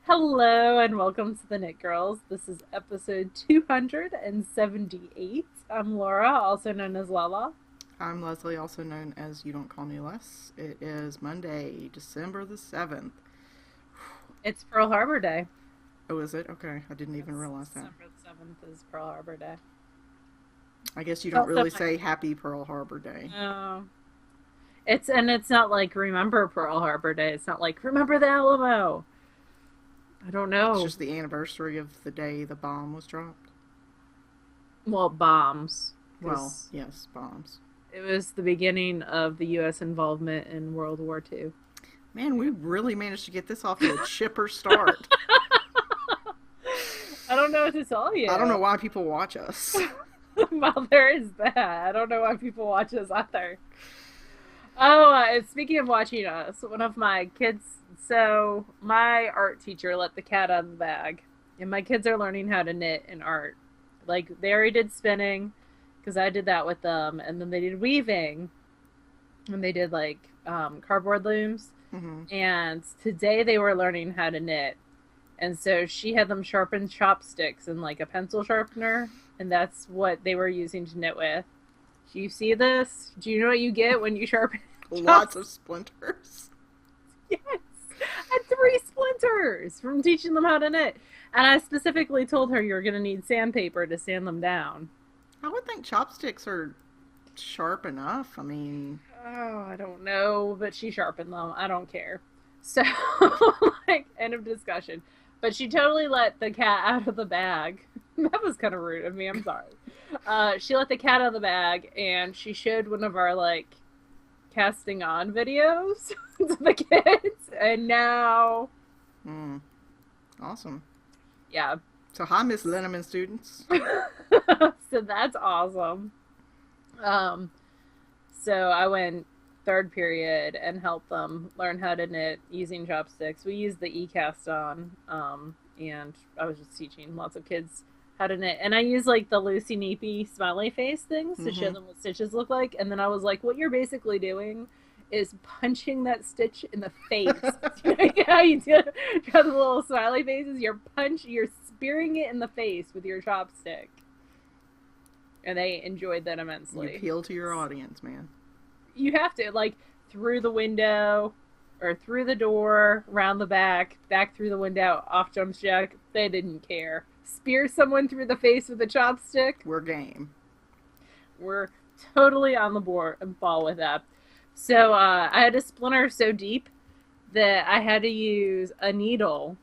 Hello and welcome to the Knit Girls. This is episode 278. I'm Laura, also known as Lala. I'm Leslie, also known as You Don't Call Me Les. It is Monday, December the 7th. It's Pearl Harbor Day. Oh, is it? Okay, I didn't even Yes, realize that. December the 7th is Pearl Harbor Day. I guess you don't Also, really say Happy Pearl Harbor Day. no. It's not like remember Pearl Harbor Day. It's not like remember the Alamo. I don't It's know. just the anniversary of the day the bomb was dropped. Well, bombs. Well, Because yes, bombs. it was the beginning of the U.S. involvement in World War II. Man, we really managed to get this off to a chipper start. I don't know what to tell you. I don't know why people watch us. Well, there is that. I don't know why people watch us either. Oh, speaking of watching us, one of my kids, so my art teacher let the cat out of the bag, and my kids are learning how to knit and art. Like, they already did spinning, because I did that with them, and then they did weaving, and they did, like, cardboard looms, hmm and today they were learning how to knit. And so she had them sharpen chopsticks and, like, a pencil sharpener, and that's what they were using to knit with. Do you see this? Do you know what you get when you sharpen Lots of chopsticks? splinters. Yes. I had three splinters from teaching them how to knit. And I specifically told her you're going to need sandpaper to sand them down. I would think chopsticks are sharp enough. I mean, Oh, I don't know, but she sharpened them. I don't care. So, like, end of discussion. But she totally let the cat out of the bag. That was kind of rude of me. I'm sorry. She let the cat out of the bag, and she showed one of our, like, casting on videos to the kids. And now, mm, awesome. yeah. So, hi, Miss Linneman students. So that's awesome. Um, so I went third period and helped them learn how to knit using chopsticks. We used the e-cast on, and I was just teaching lots of kids how to knit. And I used like the Lucy Neepy smiley face things to show hmm them what stitches look like. And then I was like, what you're basically doing is punching that stitch in the face. Yeah, you do draw the little smiley faces. You're spearing it in the face with your chopstick, and they enjoyed that You immensely. appeal to your audience, man. You have to, like, through the window or through the door, round the back through the window, off jumps Jack. They didn't care. Spear someone through the face with a chopstick. We're game. We're totally on the board and ball with that. So I had a splinter so deep that I had to use a needle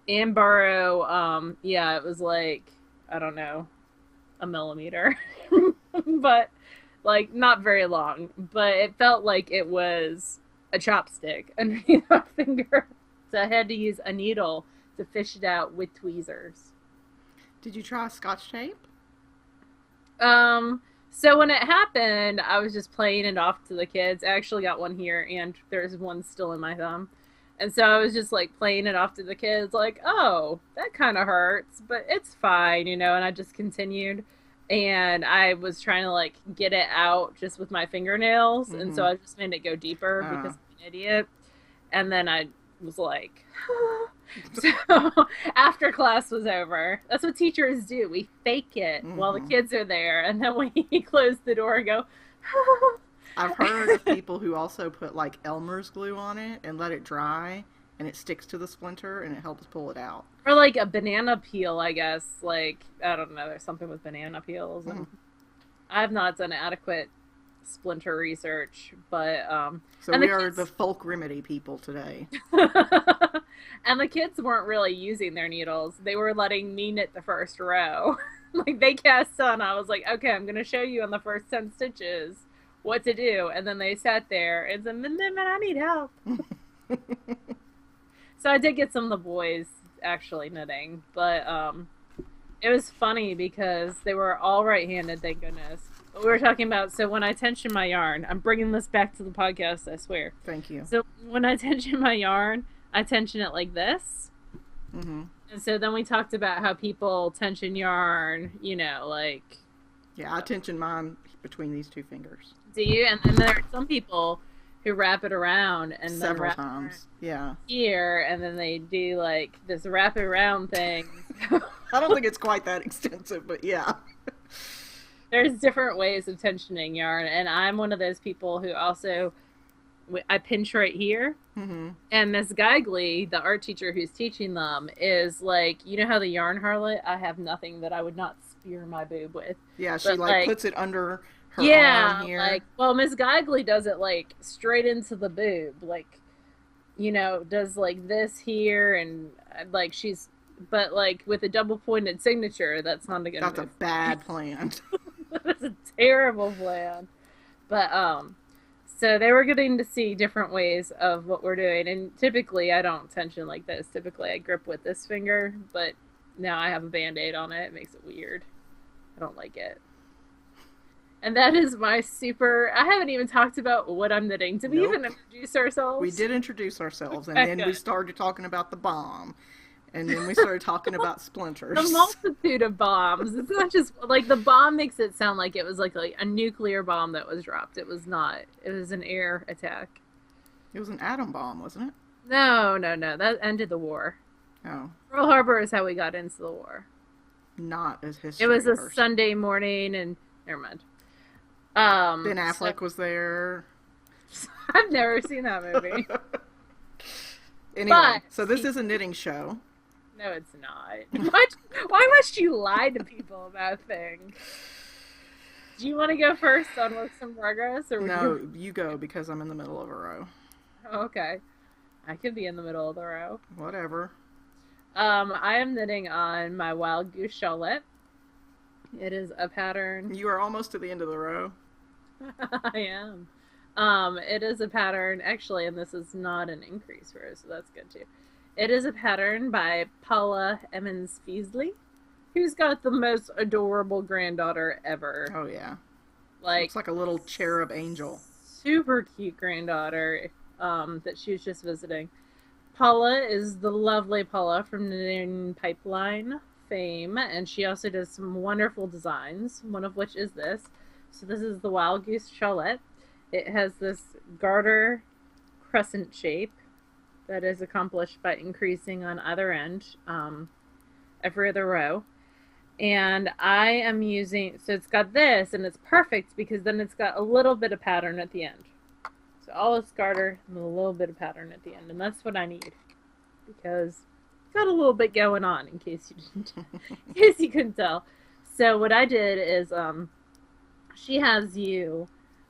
and borrow. Yeah, it was like, I don't know, a millimeter, but like not very long. But it felt like it was a chopstick underneath my finger, so I had to use a needle to fish it out with tweezers. Did you try scotch tape? So when it happened, I was just playing it off to the kids. I actually got one here, and there's one still in my thumb. And so I was just like playing it off to the kids, like, oh, that kind of hurts, but it's fine, and I just continued. And I was trying to like get it out just with my fingernails. And so hmm I just made it go deeper because Uh, I'm an idiot. And then I was like, so after class was over, that's what teachers do. We fake it while the hmm kids are there, and then we close the door and go, I've heard of people who also put like Elmer's glue on it and let it dry, and it sticks to the splinter and it helps pull it out. or like a banana peel, I guess. Like, I don't know, there's something with banana peels, Mhm. and I've not done adequate splinter research, but So and the we are the kids folk remedy people today. and the kids weren't really using their needles. They were letting me knit the first row. Like they cast on, I was like, okay, I'm gonna show you on the first 10 stitches what to do, and then they sat there and said, man, I need help. So I did get some of the boys actually knitting, but it was funny because they were all right-handed, thank goodness. But we were talking about, so when I tension my yarn, I'm bringing this back to the podcast, I swear. Thank you. So when I tension my yarn, I tension it like this. hmm And so then we talked about how people tension yarn, like, Yeah, I tension mine between these two fingers. do you? And then there are some people who wrap it around and then Several wrap it around times. Yeah. here, and then they do like this wrap it around thing. I don't think it's quite that extensive, but yeah. There's different ways of tensioning yarn, and I'm one of those people who also I pinch right here. Mm-hmm. And Miss Geigley, the art teacher who's teaching them, is like, you know how the yarn harlot, I have nothing that I would not spear my boob with. Yeah, she But like puts it under her yeah, arm here. like, well, Miss Geigley does it like straight into the boob, like, you know, does like this here, and like she's, but like with a double pointed signature, that's not a good That's move. a bad plan. That's a terrible plan. But so they were getting to see different ways of what we're doing, and typically I don't tension like this. Typically I grip with this finger, but now I have a band-aid on it. It makes it weird. I don't like it. And that is my super... I haven't even talked about what I'm knitting. Did we Nope. even introduce ourselves? We did introduce ourselves, and Okay, then we good. started talking about the bomb, and then we started talking about splinters. The multitude of bombs. It's not just... Like, the bomb makes it sound like it was like a nuclear bomb that was dropped. It was not. It was an air attack. It was an atom bomb, wasn't it? No. That ended the war. Oh, Pearl Harbor is how we got into the war. not as history. It was a person. Sunday morning, and... Never mind. Ben Affleck was there. I've never seen that movie. Anyway, But- so this is a knitting show. No, it's not. Why must you lie to people about things? Do you want to go first on works in progress? Or No, you go because I'm in the middle of a row. Oh, okay. I could be in the middle of the row. Whatever. I am knitting on my Wild Goose Shawlette. It is a pattern. You are almost to the end of the row. I am. It is a pattern, actually, and this is not an increase row, so that's good too. It is a pattern by Paula Emmons Feasley, who's got the most adorable granddaughter ever. Oh yeah. Like, Looks like a little cherub angel. super cute granddaughter that she was just visiting. Paula is the lovely Paula from Knitting Pipeline fame, and she also does some wonderful designs, one of which is this. So this is the Wild Goose Shawlette. It has this garter crescent shape that is accomplished by increasing on either end every other row. And I am using, so it's got this, and it's perfect because then it's got a little bit of pattern at the end. So all this garter and a little bit of pattern at the end, and that's what I need because it's got a little bit going on in case you didn't, in case you couldn't tell. So what I did is, she has you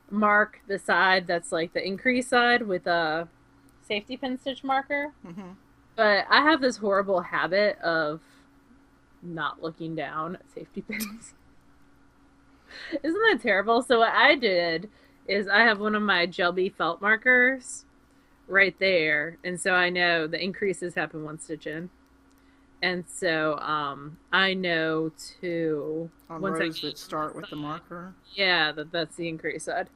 mark the side that's like the increase side with a safety pin stitch marker. Mm-hmm. But I have this horrible habit of not looking down at safety pins. Isn't that terrible? So what I did is I have one of my Gelby felt markers right there, and so I know the increases happen one stitch in. And so I know to On once I rows that start with the marker. yeah, that's the increase side.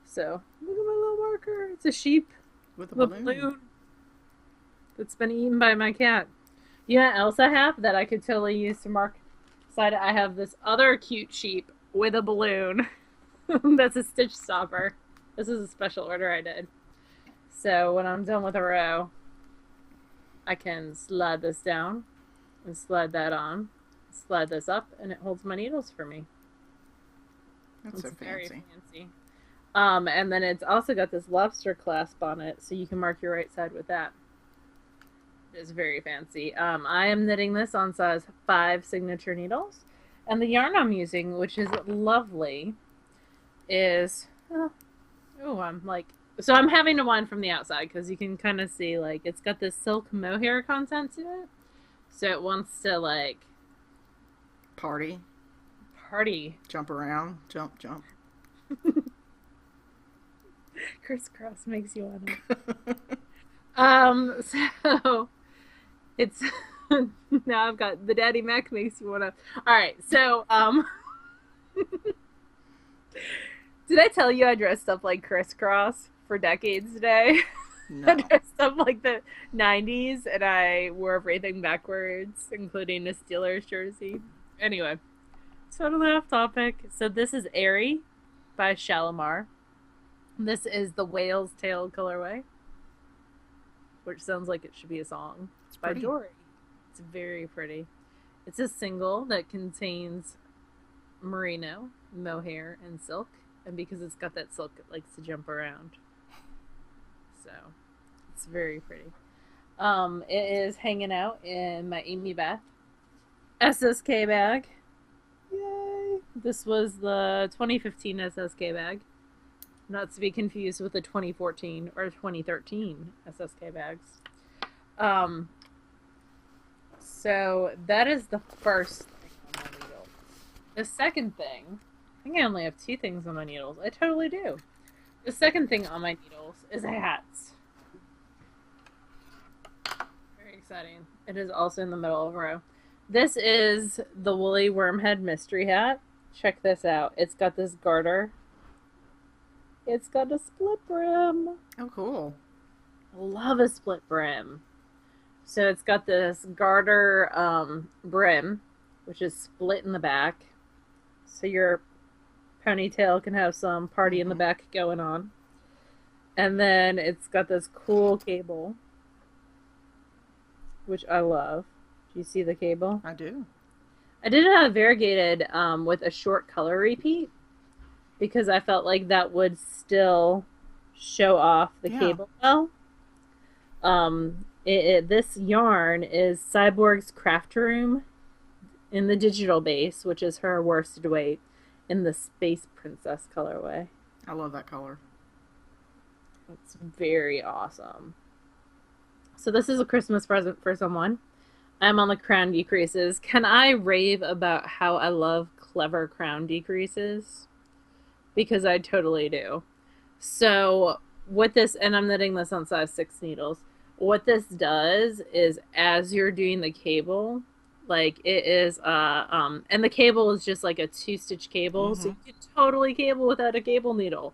So look at my little marker. It's a sheep With a with a balloon. balloon that's been eaten by my cat. You know what else I have that I could totally use to mark side? I have this other cute sheep with a balloon. That's a stitch stopper. This is a special order I did. So when I'm done with a row, I can slide this down and slide that on, slide this up, and it holds my needles for me. That's so It's very fancy. fancy. And then it's also got this lobster clasp on it, so you can mark your right side with that. It's very fancy. I am knitting this on size 5 signature needles. And the yarn I'm using, which is lovely, is... Oh, I'm like... So I'm having to wind from the outside, because you can kind of see, like, it's got this silk mohair content to it. So it wants to, like... Party. Party. Jump around. Jump, jump. Crisscross makes you want to... So... It's... Now I've got the Daddy Mac makes you want to... Alright, so, Did I tell you I dressed up like Crisscross for decades today? No. I dressed up like the 90s, and I wore everything backwards, including a Steelers jersey. Anyway, totally off topic. So this is Airy by Shalimar. This is the Whale's Tail colorway, which sounds like it should be a song. It's By pretty. Jory. It's very pretty. It's a single that contains merino, mohair, and silk. And because it's got that silk, it likes to jump around. So, it's very pretty. It is hanging out in my Amy Beth SSK bag. Yay! This was the 2015 SSK bag. Not to be confused with the 2014 or 2013 SSK bags. Um, so that is the first thing on my needle. The second thing, I think I only have 2 things on my needles. I totally do. The second thing on my needles is hats. Very exciting. It is also in the middle of a row. This is the Woolly Wormhead mystery hat. Check this out. It's got this garter. It's got a split brim. Oh, cool. Love a split brim. So it's got this garter brim, which is split in the back. So your ponytail can have some party in the back going on. And then it's got this cool cable, which I love. Do you see the cable? I do. I did it variegated with a short color repeat because I felt like that would still show off the cable well. This yarn is Cyborg's Craft Room in the digital base, which is her worsted weight, in the Space Princess colorway. I love that color. It's very awesome. So this is a Christmas present for someone. I'm on the crown decreases. Can I rave about how I love clever crown decreases? Because I totally do. So with this, and I'm knitting this on size 6 needles, what this does is as you're doing the cable, like it is and the cable is just like a 2-stitch cable, so you can totally cable without a cable needle.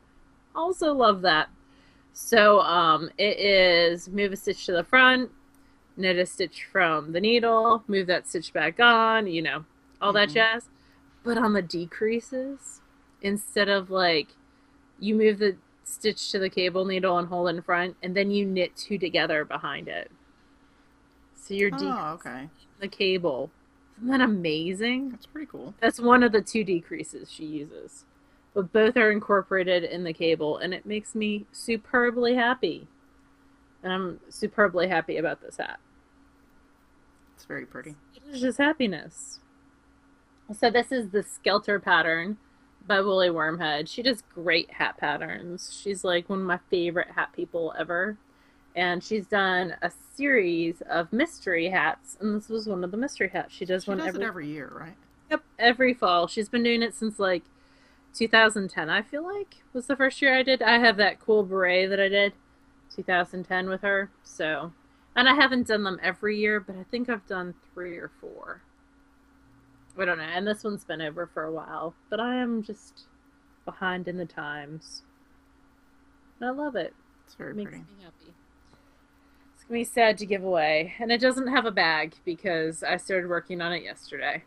Also love that. So it is move a stitch to the front, knit a stitch from the needle, move that stitch back on, you know, all that jazz. But on the decreases, instead of like you move the stitch to the cable needle and hold in front, and then you knit 2 together behind it. So you're decreasing the cable. Isn't that amazing? That's pretty cool. That's one of the 2 decreases she uses. But both are incorporated in the cable, and it makes me superbly happy. And I'm superbly happy about this hat. It's very pretty. It's just happiness. So this is the Skelter pattern by Woolly Wormhead. She does great hat patterns. She's like one of my favorite hat people ever. And she's done a series of mystery hats, and this was one of the mystery hats. She does it every year, right? Yep, every fall. She's been doing it since like 2010, I feel like, was the first year I did. I have that cool beret that I did 2010 with her. So, and I haven't done them every year, but I think I've done 3 or 4. I don't know. And this one's been over for a while, but I am just behind in the times. And I love it. It's very pretty. Makes me happy. It's going to be sad to give away. And it doesn't have a bag because I started working on it yesterday.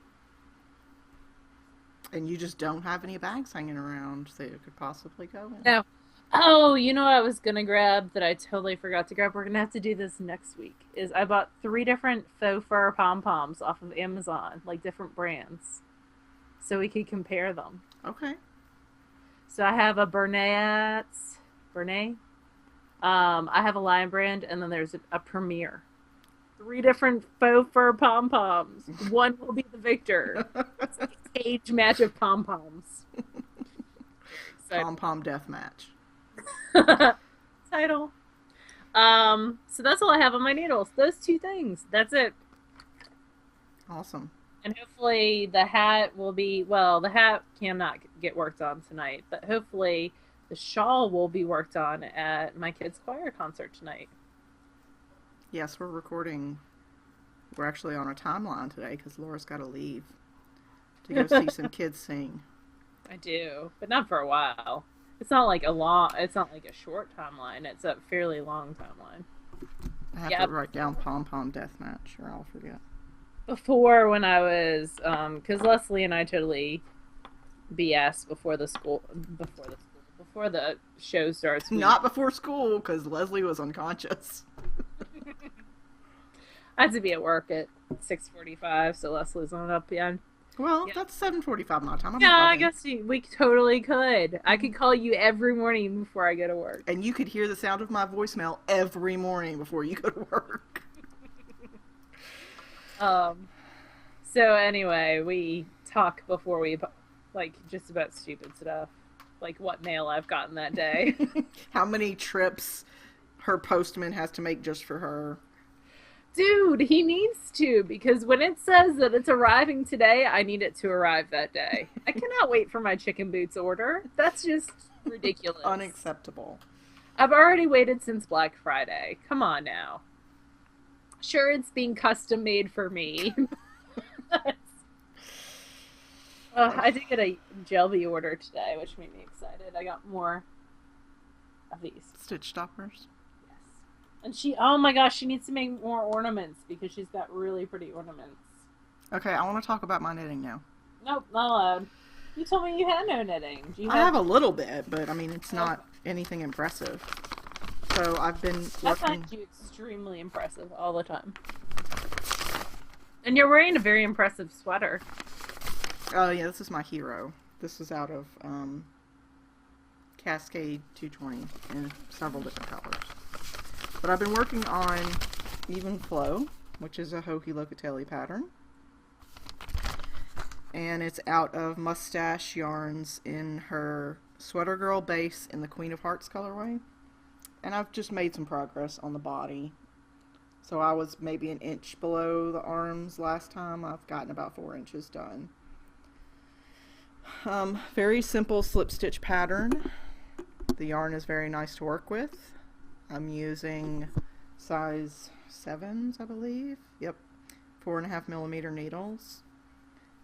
And you just don't have any bags hanging around that it could possibly go in? No. Oh, you know what I was going to grab that I totally forgot to grab? We're going to have to do this next week. Is I bought 3 different faux fur pom-poms off of Amazon, like different brands, so we could compare them. Okay. So I have a Bernay. I have a Lion Brand, and then there's a Premier. 3 different faux fur pom-poms. One will be the victor. It's like a cage match of pom-poms. Pom-pom death match. Title. So that's all I have on my needles. Those 2 things. That's it. Awesome. And hopefully the hat will be, well, the hat cannot get worked on tonight, but hopefully the shawl will be worked on at my kids' choir concert tonight. Yes, we're recording. We're actually on a timeline today because Laura's got to leave to go see some kids sing. I do, but not for a while. It's not like a short timeline. It's a fairly long timeline. I have to write down Pom-pom Deathmatch or I'll forget. Before, when I was, because Leslie and I totally BS before before the show starts. Not before school, because Leslie was unconscious. I had to be at work at 6:45, so Leslie's not up yet. Well, Yeah. that's 7:45 my time. I'm Yeah, not I bugging. guess we totally could. I could call you every morning before I go to work. And you could hear the sound of my voicemail every morning before you go to work. So anyway, we talk before we, like, just about stupid stuff. Like what mail I've gotten that day. How many trips her postman has to make just for her. Dude, he needs to, because when it says that it's arriving today, I need it to arrive that day. I cannot wait for my chicken boots order. That's just ridiculous. Unacceptable. I've already waited since Black Friday. Come on now. Sure, it's being custom made for me. I did get a Jelby order today, which made me excited. I got more of these. Stitch stoppers. Yes. And oh my gosh, she needs to make more ornaments because she's got really pretty ornaments. Okay, I want to talk about my knitting now. Nope, not allowed. You told me you had no knitting. Do you I have a little bit, but I mean, it's not anything impressive. So I've been working. I find you extremely impressive all the time. And you're wearing a very impressive sweater. Oh, yeah, this is my hero. This is out of Cascade 220 in several different colors. But I've been working on Even Flow, which is a Hokey Locatelli pattern. And it's out of Mustache Yarns in her Sweater Girl base in the Queen of Hearts colorway. And I've just made some progress on the body. So I was maybe an inch below the arms last time. I've gotten about 4 inches done. Very simple slip stitch pattern. The yarn is very nice to work with. I'm using size 7s, I believe. Yep, 4.5 millimeter needles.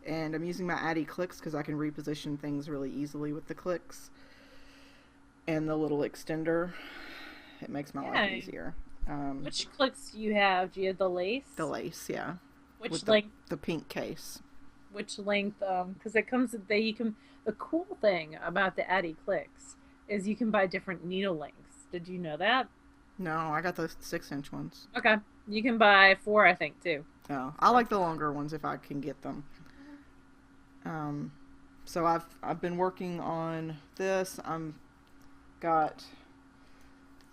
And I'm using my Addy clicks because I can reposition things really easily with the clicks. And the little extender. It makes my life easier. Which clicks do you have? Do you have the lace? The lace, yeah. Which with length? The pink case. Which length? Because it comes. You can. The cool thing about the Addy clicks is you can buy different needle lengths. Did you know that? No, I got the 6-inch ones. Okay, you can buy 4, I think, too. Oh, I like the longer ones if I can get them. So I've been working on this. Got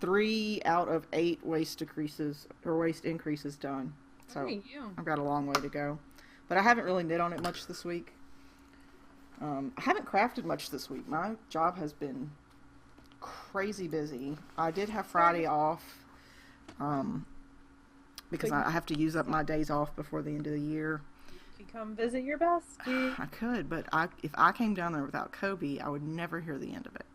3 out of 8 waist decreases or waist increases done. So I've got a long way to go. But I haven't really knit on it much this week. I haven't crafted much this week. My job has been crazy busy. I did have Friday off because I have to use up my days off before the end of the year. You can come visit your bestie. I could, but if I came down there without Kobe, I would never hear the end of it.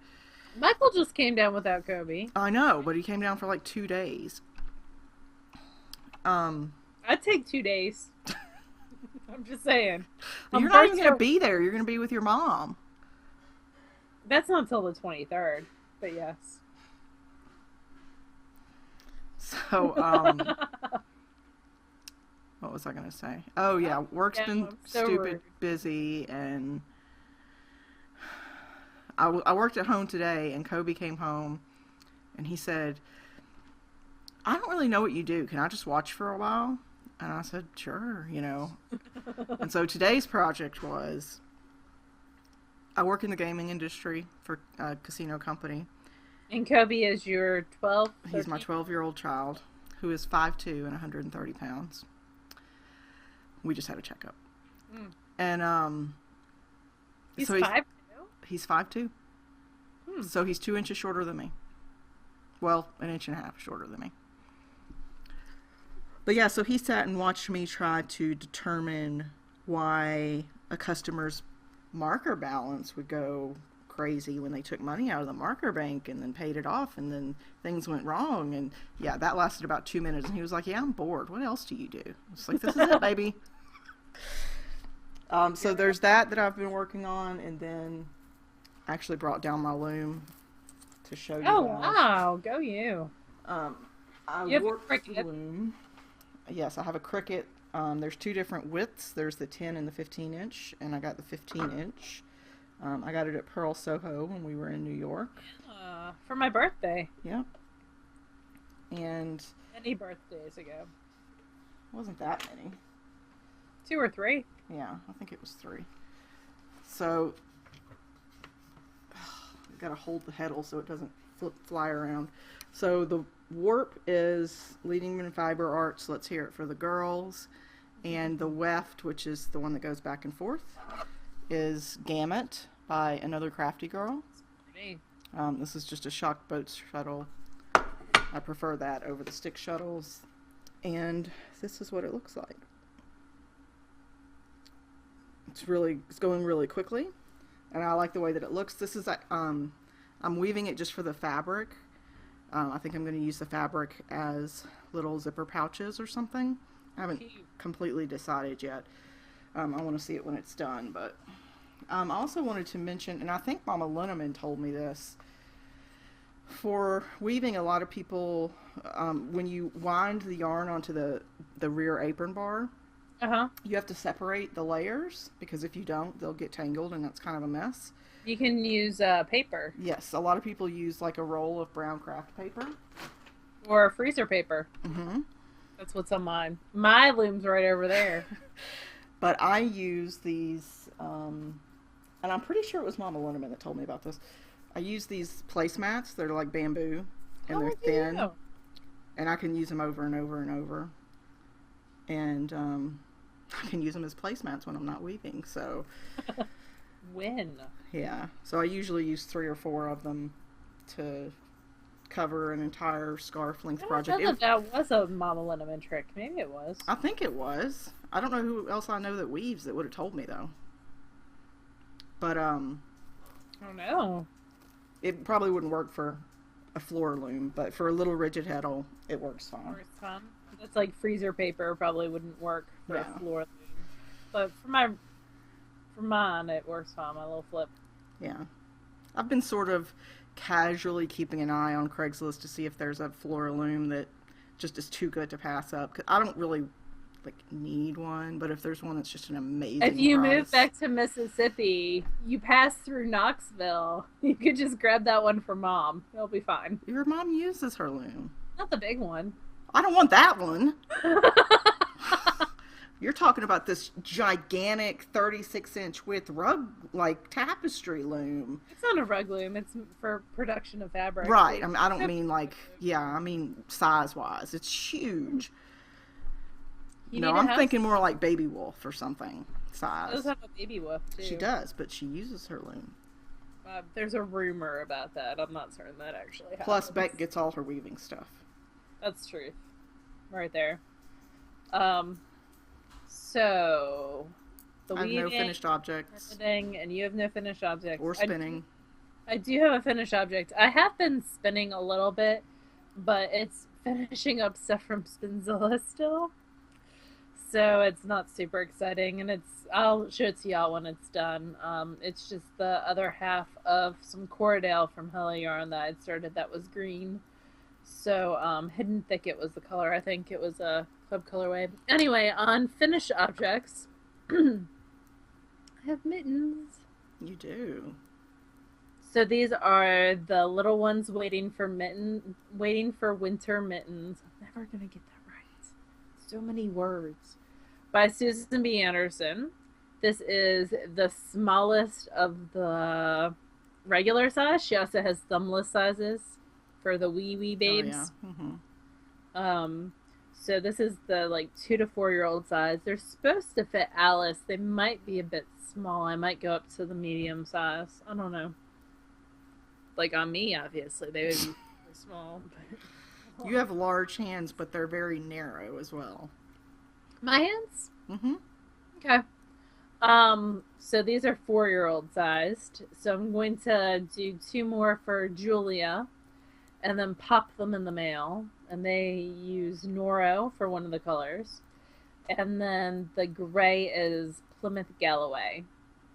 Michael just came down without Kobe. I know, but he came down for like 2 days. I'd take 2 days. I'm just saying. You're not even going to be there. You're going to be with your mom. That's not until the 23rd, but yes. So, what was I going to say? Oh, yeah. Work's been stupid busy, and I worked at home today, and Kobe came home, and he said, I don't really know what you do. Can I just watch for a while? And I said, sure, you know. And so today's project was, I work in the gaming industry for a casino company. And Kobe is your 12? He's my 12-year-old child who is 5'2" and 130 pounds. We just had a checkup. And he's so 5'2"? He's 5'2". So he's 2 inches shorter than me. Well, 1.5 inches shorter than me. But yeah, so he sat and watched me try to determine why a customer's marker balance would go crazy when they took money out of the marker bank and then paid it off, and then things went wrong. And yeah, that lasted about 2 minutes. And he was like, yeah, I'm bored. What else do you do? It's like, this is it, baby. So there's that I've been working on, and then I actually brought down my loom to show you Oh, guys. wow. Go you. I worked the loom. Yes, I have a Cricut. There's 2 different widths. There's the 10 and the 15 inch, and I got the 15 inch. I got it at Pearl Soho when we were in New York. For my birthday. Yep. And many birthdays ago. Wasn't that many. 2 or 3. Yeah, I think it was 3. So, gotta hold the heddle so it doesn't fly around. So the warp is Leading in Fiber Arts. Let's hear it for the girls. And the weft, which is the one that goes back and forth, is Gamut by Another Crafty Girl. This is just a shock boat shuttle. I prefer that over the stick shuttles. And this is what it looks like. It's going really quickly, and I like the way that it looks. This is I'm weaving it just for the fabric. I think I'm going to use the fabric as little zipper pouches or something. I haven't completely decided yet. I want to see it when it's done, but I also wanted to mention, and I think Mama Linneman told me this, for weaving, a lot of people, when you wind the yarn onto the rear apron bar, you have to separate the layers, because if you don't, they'll get tangled, and that's kind of a mess. You can use paper. Yes, a lot of people use like a roll of brown craft paper. Or freezer paper. Mm-hmm. That's what's on mine. My loom's right over there. But I use these, and I'm pretty sure it was Mama Linneman that told me about this. I use these placemats. They're like bamboo, and they're thin. Yeah. And I can use them over and over and over. And I can use them as placemats when I'm not weaving. So when? Yeah. So I usually use 3 or 4 of them to cover an entire scarf length project. I don't know that was a Mama Linneman trick. Maybe it was. I think it was. I don't know who else I know that weaves that would have told me though. But I don't know. It probably wouldn't work for a floor loom, but for a little rigid heddle, it works fine. Works fine. That's like freezer paper probably wouldn't work for a floor loom. But for mine, it works fine, my little flip. Yeah. I've been sort of casually keeping an eye on Craigslist to see if there's a floor loom that just is too good to pass up. 'Cause I don't really need one, but if there's one that's just an amazing If you price. move back to Mississippi, you pass through Knoxville, you could just grab that one for Mom. It'll be fine. Your mom uses her loom. Not the big one. I don't want that one. You're talking about this gigantic 36-inch width rug, tapestry loom. It's not a rug loom. It's for production of fabric. Right. I mean, I don't mean I mean size-wise. It's huge. I'm thinking more like Baby Wolf or something size. She does have a Baby Wolf, too. She does, but she uses her loom. There's a rumor about that. I'm not certain that actually happens. Plus, Beck gets all her weaving stuff. That's true. Right there. So, I have no finished objects. And you have no finished objects. Or spinning. I do have a finished object. I have been spinning a little bit, but it's finishing up stuff from Spinzilla still. So it's not super exciting, and I'll show it to y'all when it's done. It's just the other half of some Cordale from Hella Yarn that I'd started that was green. So Hidden Thicket was the color. I think it was a club colorway. Anyway, on finished objects, I have mittens. You do. So these are the little ones waiting for winter mittens. I'm never gonna get that right. So many words. By Susan B. Anderson. This is the smallest of the regular size. She also has thumbless sizes for the wee babes. Oh, yeah. Mm-hmm. So this is the 2 to 4 year old size. They're supposed to fit Alice. They might be a bit small. I might go up to the medium size. I don't know. On me, obviously, they would be small. But... You have large hands, but they're very narrow as well. My hands? Mm-hmm. Okay. So these are 4-year-old sized. So I'm going to do 2 more for Julia and then pop them in the mail. And they use Noro for one of the colors. And then the gray is Plymouth Galloway,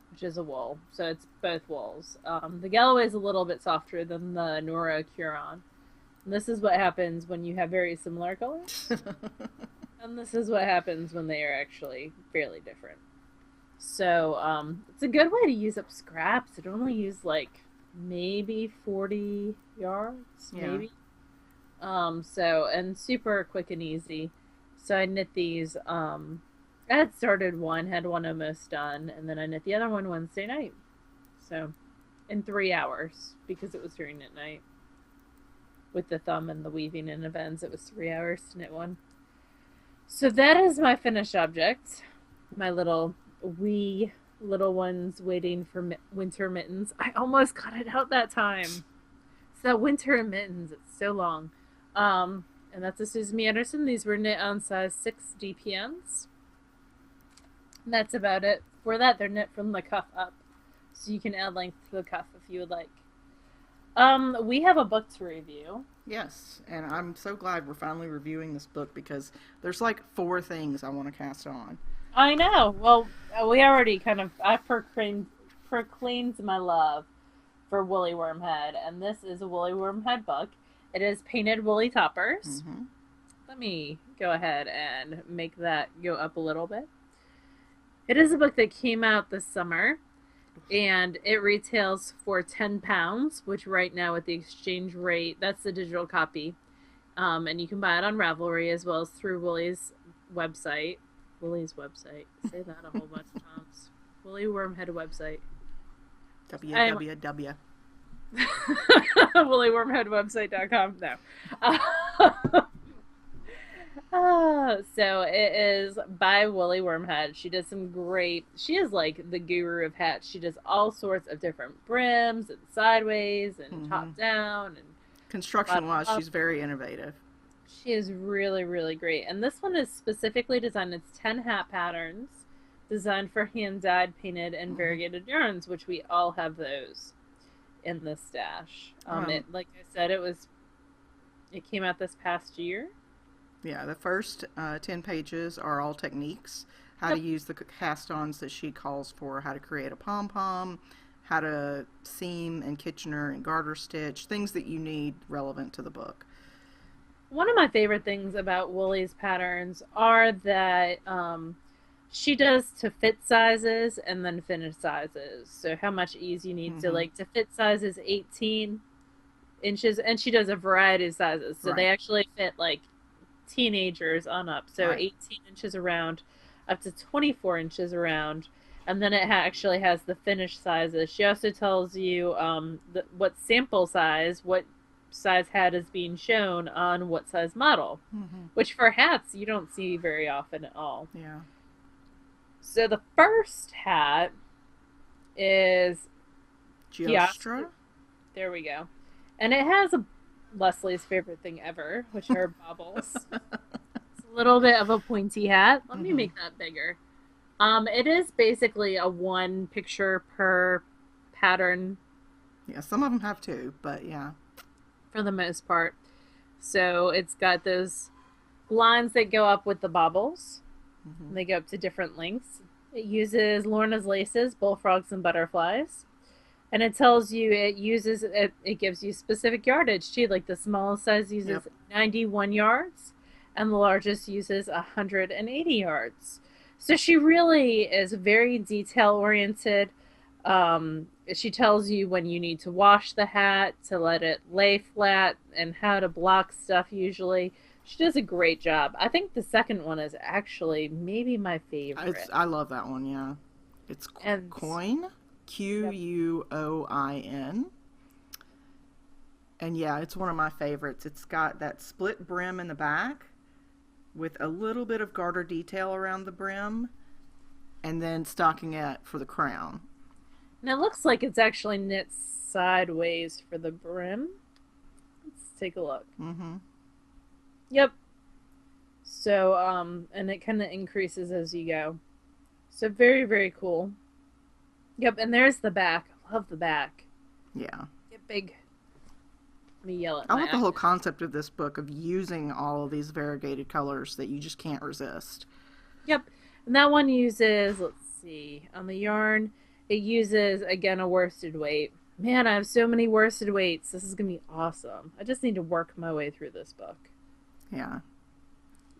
which is a wool. So it's both wools. The Galloway is a little bit softer than the Noro Curon. And this is what happens when you have very similar colors. And this is what happens when they are actually fairly different. So it's a good way to use up scraps. It only used like maybe 40 yards, Yeah. maybe. So and super quick and easy. So I knit these. I had started one, had one almost done, and then I knit the other one Wednesday night. So in 3 hours because it was during knit night. With the thumb and the weaving and events, it was 3 hours to knit one. So that is my finished object. My wee little ones waiting for winter mittens. I almost got it out that time. It's that winter mittens. It's so long. And that's a Susan B. Anderson. These were knit on size 6 DPNs. And that's about it. For that, they're knit from the cuff up. So you can add length to the cuff if you would like. We have a book to review. Yes, and I'm so glad we're finally reviewing this book because there's like 4 things I want to cast on. I know. Well, we already I proclaimed my love for Woolly Wormhead, and this is a Woolly Wormhead book. It is painted woolly toppers. Mm-hmm. Let me go ahead and make that go up a little bit. It is a book that came out this summer, and it retails for £10, which right now with the exchange rate, that's the digital copy. And you can buy it on Ravelry as well as through Woolly's website. Woolly's website. Say that a whole bunch of times. Woolly Wormhead website. www. WoollyWormheadWebsite.com. No. So it is by Woolly Wormhead. She does she is like the guru of hats. She does all sorts of different brims and sideways and top down and construction wise, she's very innovative. She is really, really great. And this one is specifically designed, it's 10 hat patterns designed for hand dyed, painted, and variegated yarns, which we all have those in the stash. Like I said, it came out this past year. Yeah, the first 10 pages are all techniques, how to use the cast-ons that she calls for, how to create a pom-pom, how to seam and Kitchener and garter stitch, things that you need relevant to the book. One of my favorite things about Woolly's patterns are that she does to fit sizes and then finish sizes. So how much ease you need. So like to fit size is 18 inches, and she does a variety of sizes. So they actually fit like teenagers on up. So 18 inches around up to 24 inches around. And then it actually has the finished sizes. She also tells you what sample size, what size hat is being shown on what size model, which for hats you don't see very often at all. Yeah. So the first hat is Giostra. There we go. And it has Leslie's favorite thing ever, which are baubles. It's a little bit of a pointy hat. Let me make that bigger. It is basically a 1 picture per pattern. Yeah, some of them have 2, but yeah. For the most part. So it's got those lines that go up with the baubles. They go up to different lengths. It uses Lorna's laces, bullfrogs, and butterflies. And it tells you it gives you specific yardage too. Like the smallest size uses 91 yards and the largest uses 180 yards. So she really is very detail oriented. She tells you when you need to wash the hat, to let it lay flat, and how to block stuff usually. She does a great job. I think the second one is actually maybe my favorite. I love that one, yeah. It's Quoin, Quoin. And yeah, it's one of my favorites. It's got that split brim in the back with a little bit of garter detail around the brim and then stockinette for the crown. And it looks like it's actually knit sideways for the brim. Let's take a look. Yep. So, and it kind of increases as you go. So very, very cool. Yep, and there's the back. I love the back. Yeah. Get big. Let me yell at I love the whole concept of this book of using all of these variegated colors that you just can't resist. Yep. And that one uses, let's see, on the yarn, it uses, again, a worsted weight. Man, I have so many worsted weights. This is going to be awesome. I just need to work my way through this book. Yeah.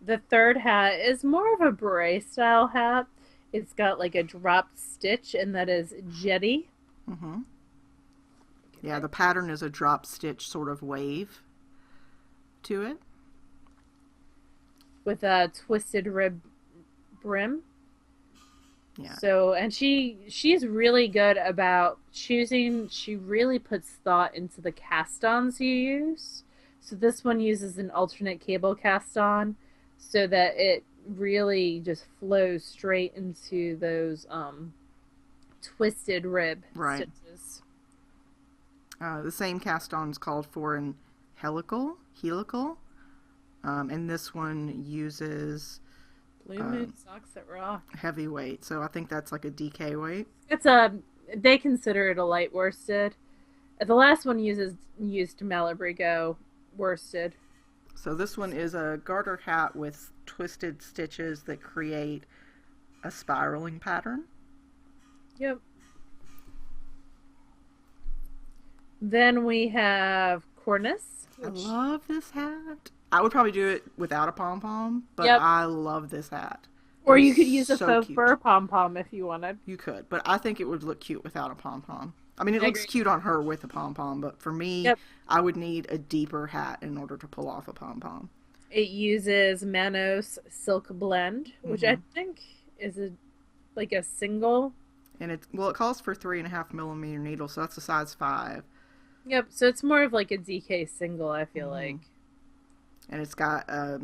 The third hat is more of a beret style hat. It's got like a dropped stitch, and that is Jetty. Mm-hmm. Yeah, the pattern is a drop stitch sort of wave to it. With a twisted rib brim. Yeah. So, and she's really good about choosing. She really puts thought into the cast-ons you use. So this one uses an alternate cable cast-on, so that it really just flows straight into those twisted rib stitches. The same cast-on is called for an helical, and this one uses Blue Moon socks that rock. Heavyweight, so I think that's like a DK weight. They consider it a light worsted. The last one used Malabrigo worsted. So this one is a garter hat with twisted stitches that create a spiraling pattern. Yep. Then we have Cornice. I love this hat. I would probably do it without a pom-pom, but I love this hat. Or you could use a faux fur pom-pom if you wanted. You could, but I think it would look cute without a pom-pom. I mean, it looks cute on her with a pom-pom, but for me, I would need a deeper hat in order to pull off a pom-pom. It uses Manos Silk Blend, which I think is like a single. And it calls for 3.5 millimeter needle, so that's a size 5. Yep, so it's more of like a DK single, I feel like. And it's got a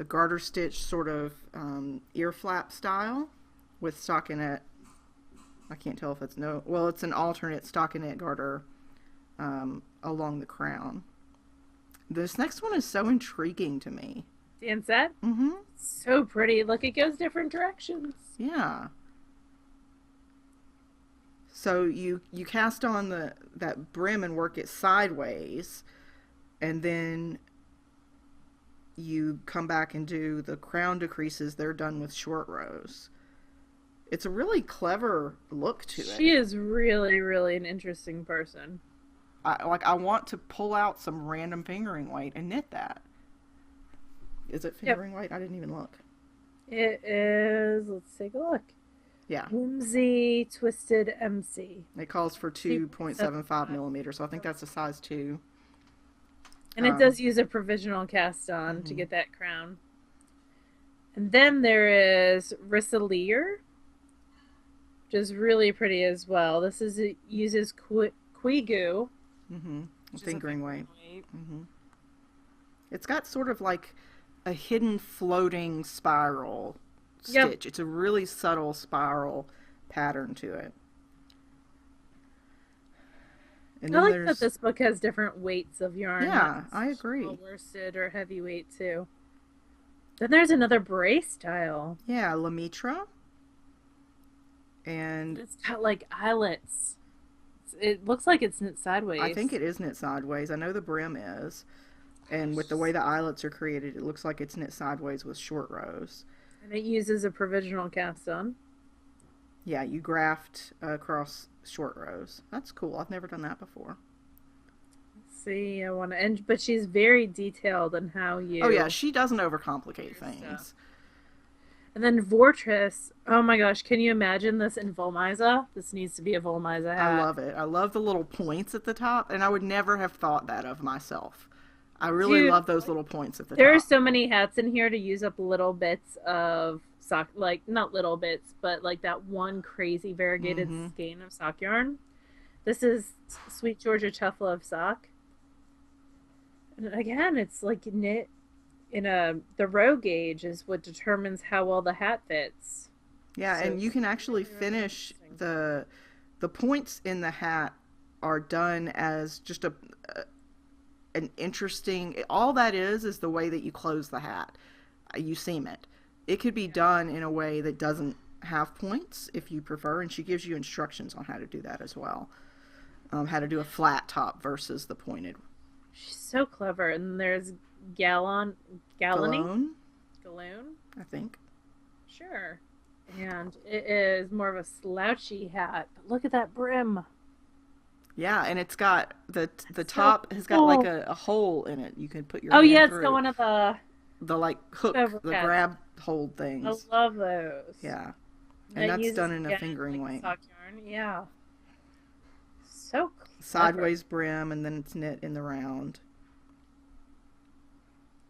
garter stitch sort of ear flap style with stockinette. I can't tell if it's it's an alternate stockinette garter along the crown. This next one is so intriguing to me. Dance set? Mm-hmm. So pretty. Look, it goes different directions. Yeah. So you cast on that brim and work it sideways, and then you come back and do the crown decreases. They're done with short rows. It's a really clever look to it. She is really, really an interesting person. I want to pull out some random fingering weight and knit that. Is it fingering weight? I didn't even look. It is. Let's take a look. Yeah. Whimsy Twisted MC. It calls for 2.75 millimeters, so I think that's a size 2. And it does use a provisional cast on to get that crown. And then there is Risalier, which is really pretty as well. This uses Quigu. Fingering weight. It's got sort of like a hidden floating spiral stitch. It's a really subtle spiral pattern to it. And I like that this book has different weights of yarn. Yeah, I agree. Worsted or heavyweight too. Then there's another brace style. Yeah, Lemitra. And it's got like eyelets. It looks like it's knit sideways. I think it is knit sideways. I know the brim is. And with the way the eyelets are created, it looks like it's knit sideways with short rows. And it uses a provisional cast on. Yeah, you graft across short rows. That's cool. I've never done that before. Let's see, but she's very detailed in how you... Oh yeah, she doesn't overcomplicate things. And then Vortress, oh my gosh, can you imagine this in Volmiza? This needs to be a Volmiza hat. I love it. I love the little points at the top, and I would never have thought that of myself. I really love those little points at the top. There are so many hats in here to use up little bits of sock, like, not little bits, but like that one crazy variegated skein of sock yarn. This is Sweet Georgia Chufflove sock. And again, it's like knit in the row gauge is what determines how well the hat fits. Yeah, so, and you can actually finish the points in the hat are done as just an interesting, all that is the way that you close the hat. You seam it. It could be done in a way that doesn't have points if you prefer, and she gives you instructions on how to do that as well. How to do a flat top versus the pointed. She's so clever. And there's Galone, I think. Sure. And it is more of a slouchy hat. But look at that brim. Yeah, and it's got the top has got like a hole in it. You can put your hand through. It's got one of the like hook, the grab hold things. I love those. Yeah. And That that's uses done in a again fingering like weight. sock yarn. Yeah. So clever. Sideways brim, and then it's knit in the round.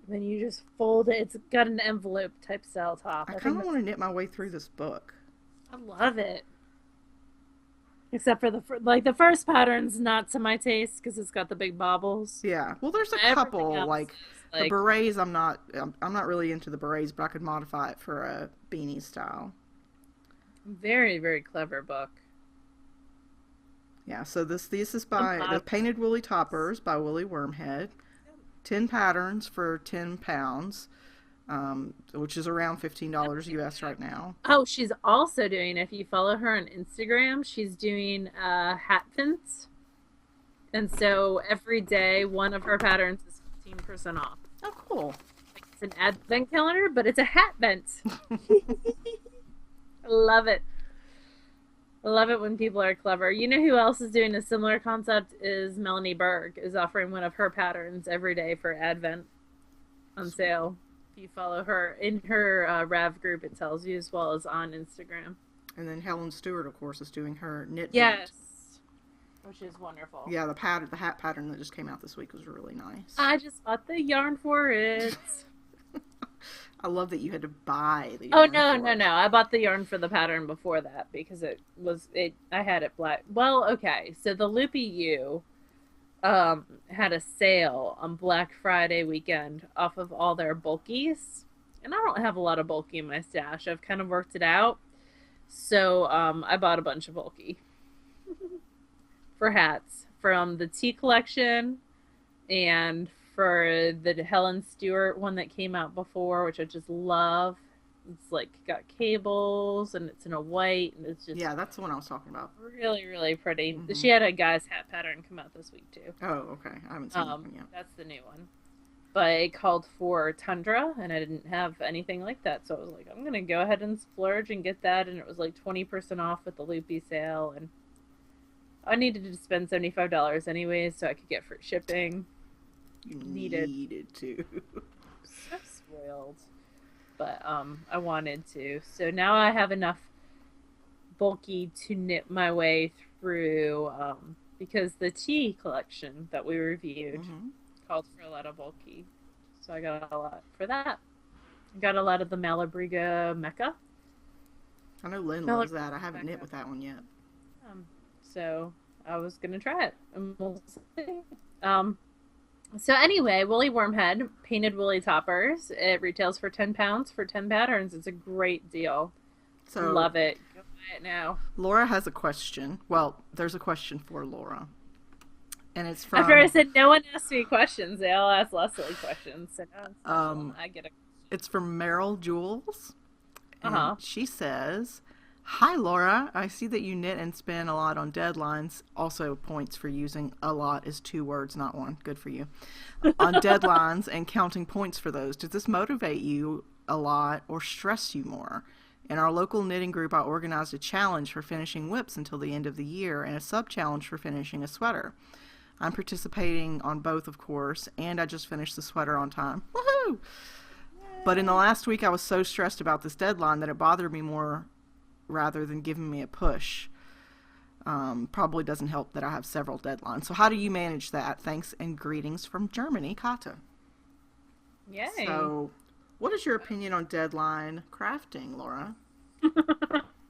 Then you just fold it. It's got an envelope type style top. I I kind think of that's. want to knit my way through this book. I love it. Except for the first pattern's not to my taste because it's got the big bobbles. Yeah. Well, there's a Everything couple else like is the like berets. I'm not really into the berets, but I could modify it for a beanie style. very, very clever book. Yeah. So this is I'm by the glad. Painted Woolly Toppers by Woolly Wormhead. 10 patterns for £10, which is around $15 US right now. Oh, she's also doing, if you follow her on Instagram, she's doing hat pins. And so every day, one of her patterns is 15% off. Oh, cool. It's an advent calendar, but it's a hat vent. I love it. I love it when people are clever. You know who else is doing a similar concept is Melanie Berg is offering one of her patterns every day for Advent on sale. If you follow her in her Rav group, it tells you as well as on Instagram. And then Helen Stewart, of course, is doing her knit Yes, vent. which is wonderful. Yeah, the hat pattern that just came out this week was really nice. I just bought the yarn for it. I love that you had to buy the Oh yarn no. I bought the yarn for the pattern before that because I had it black. Well, okay. So the Loopy U had a sale on Black Friday weekend off of all their bulkies. And I don't have a lot of bulky in my stash. I've kind of worked it out. So I bought a bunch of bulky for hats from the tea collection and for the Helen Stewart one that came out before, which I just love. It's like got cables and it's in a white and it's just Yeah, that's the one I was talking about. really, really pretty. Mm-hmm. She had a guy's hat pattern come out this week too. Oh, okay. I haven't seen that one yet. That's the new one. But it called for Tundra and I didn't have anything like that. So I was like, I'm gonna go ahead and splurge and get that, and it was like 20% off with the Loopy sale, and I needed to spend $75 anyways so I could get free shipping. You needed to. So spoiled. But I wanted to. So now I have enough bulky to knit my way through because the tea collection that we reviewed called for a lot of bulky. So I got a lot for that. I got a lot of the Malabriga Mecca. I know Lynn loves that. I haven't knit with that one yet. So I was going to try it. And we'll see. So anyway, Woolly Wormhead, Painted Woolly Toppers. It retails for £10 for 10 patterns. It's a great deal. So love it. Go buy it now. Laura has a question. Well, there's a question for Laura. And it's from... After I said no one asks me questions, they all ask Leslie questions. So I get a question. It's from Meryl Jules. Uh-huh. She says, "Hi, Laura. I see that you knit and spin a lot on deadlines. Also, points for using a lot is 2 words, not 1. Good for you. On deadlines and counting points for those. Does this motivate you a lot or stress you more? In our local knitting group, I organized a challenge for finishing whips until the end of the year and a sub-challenge for finishing a sweater. I'm participating on both, of course, and I just finished the sweater on time. Woohoo! But in the last week, I was so stressed about this deadline that it bothered me more rather than giving me a push. Probably doesn't help that I have several deadlines. So how do you manage that? Thanks and greetings from Germany, Kata." Yay. So what is your opinion on deadline crafting, Laura?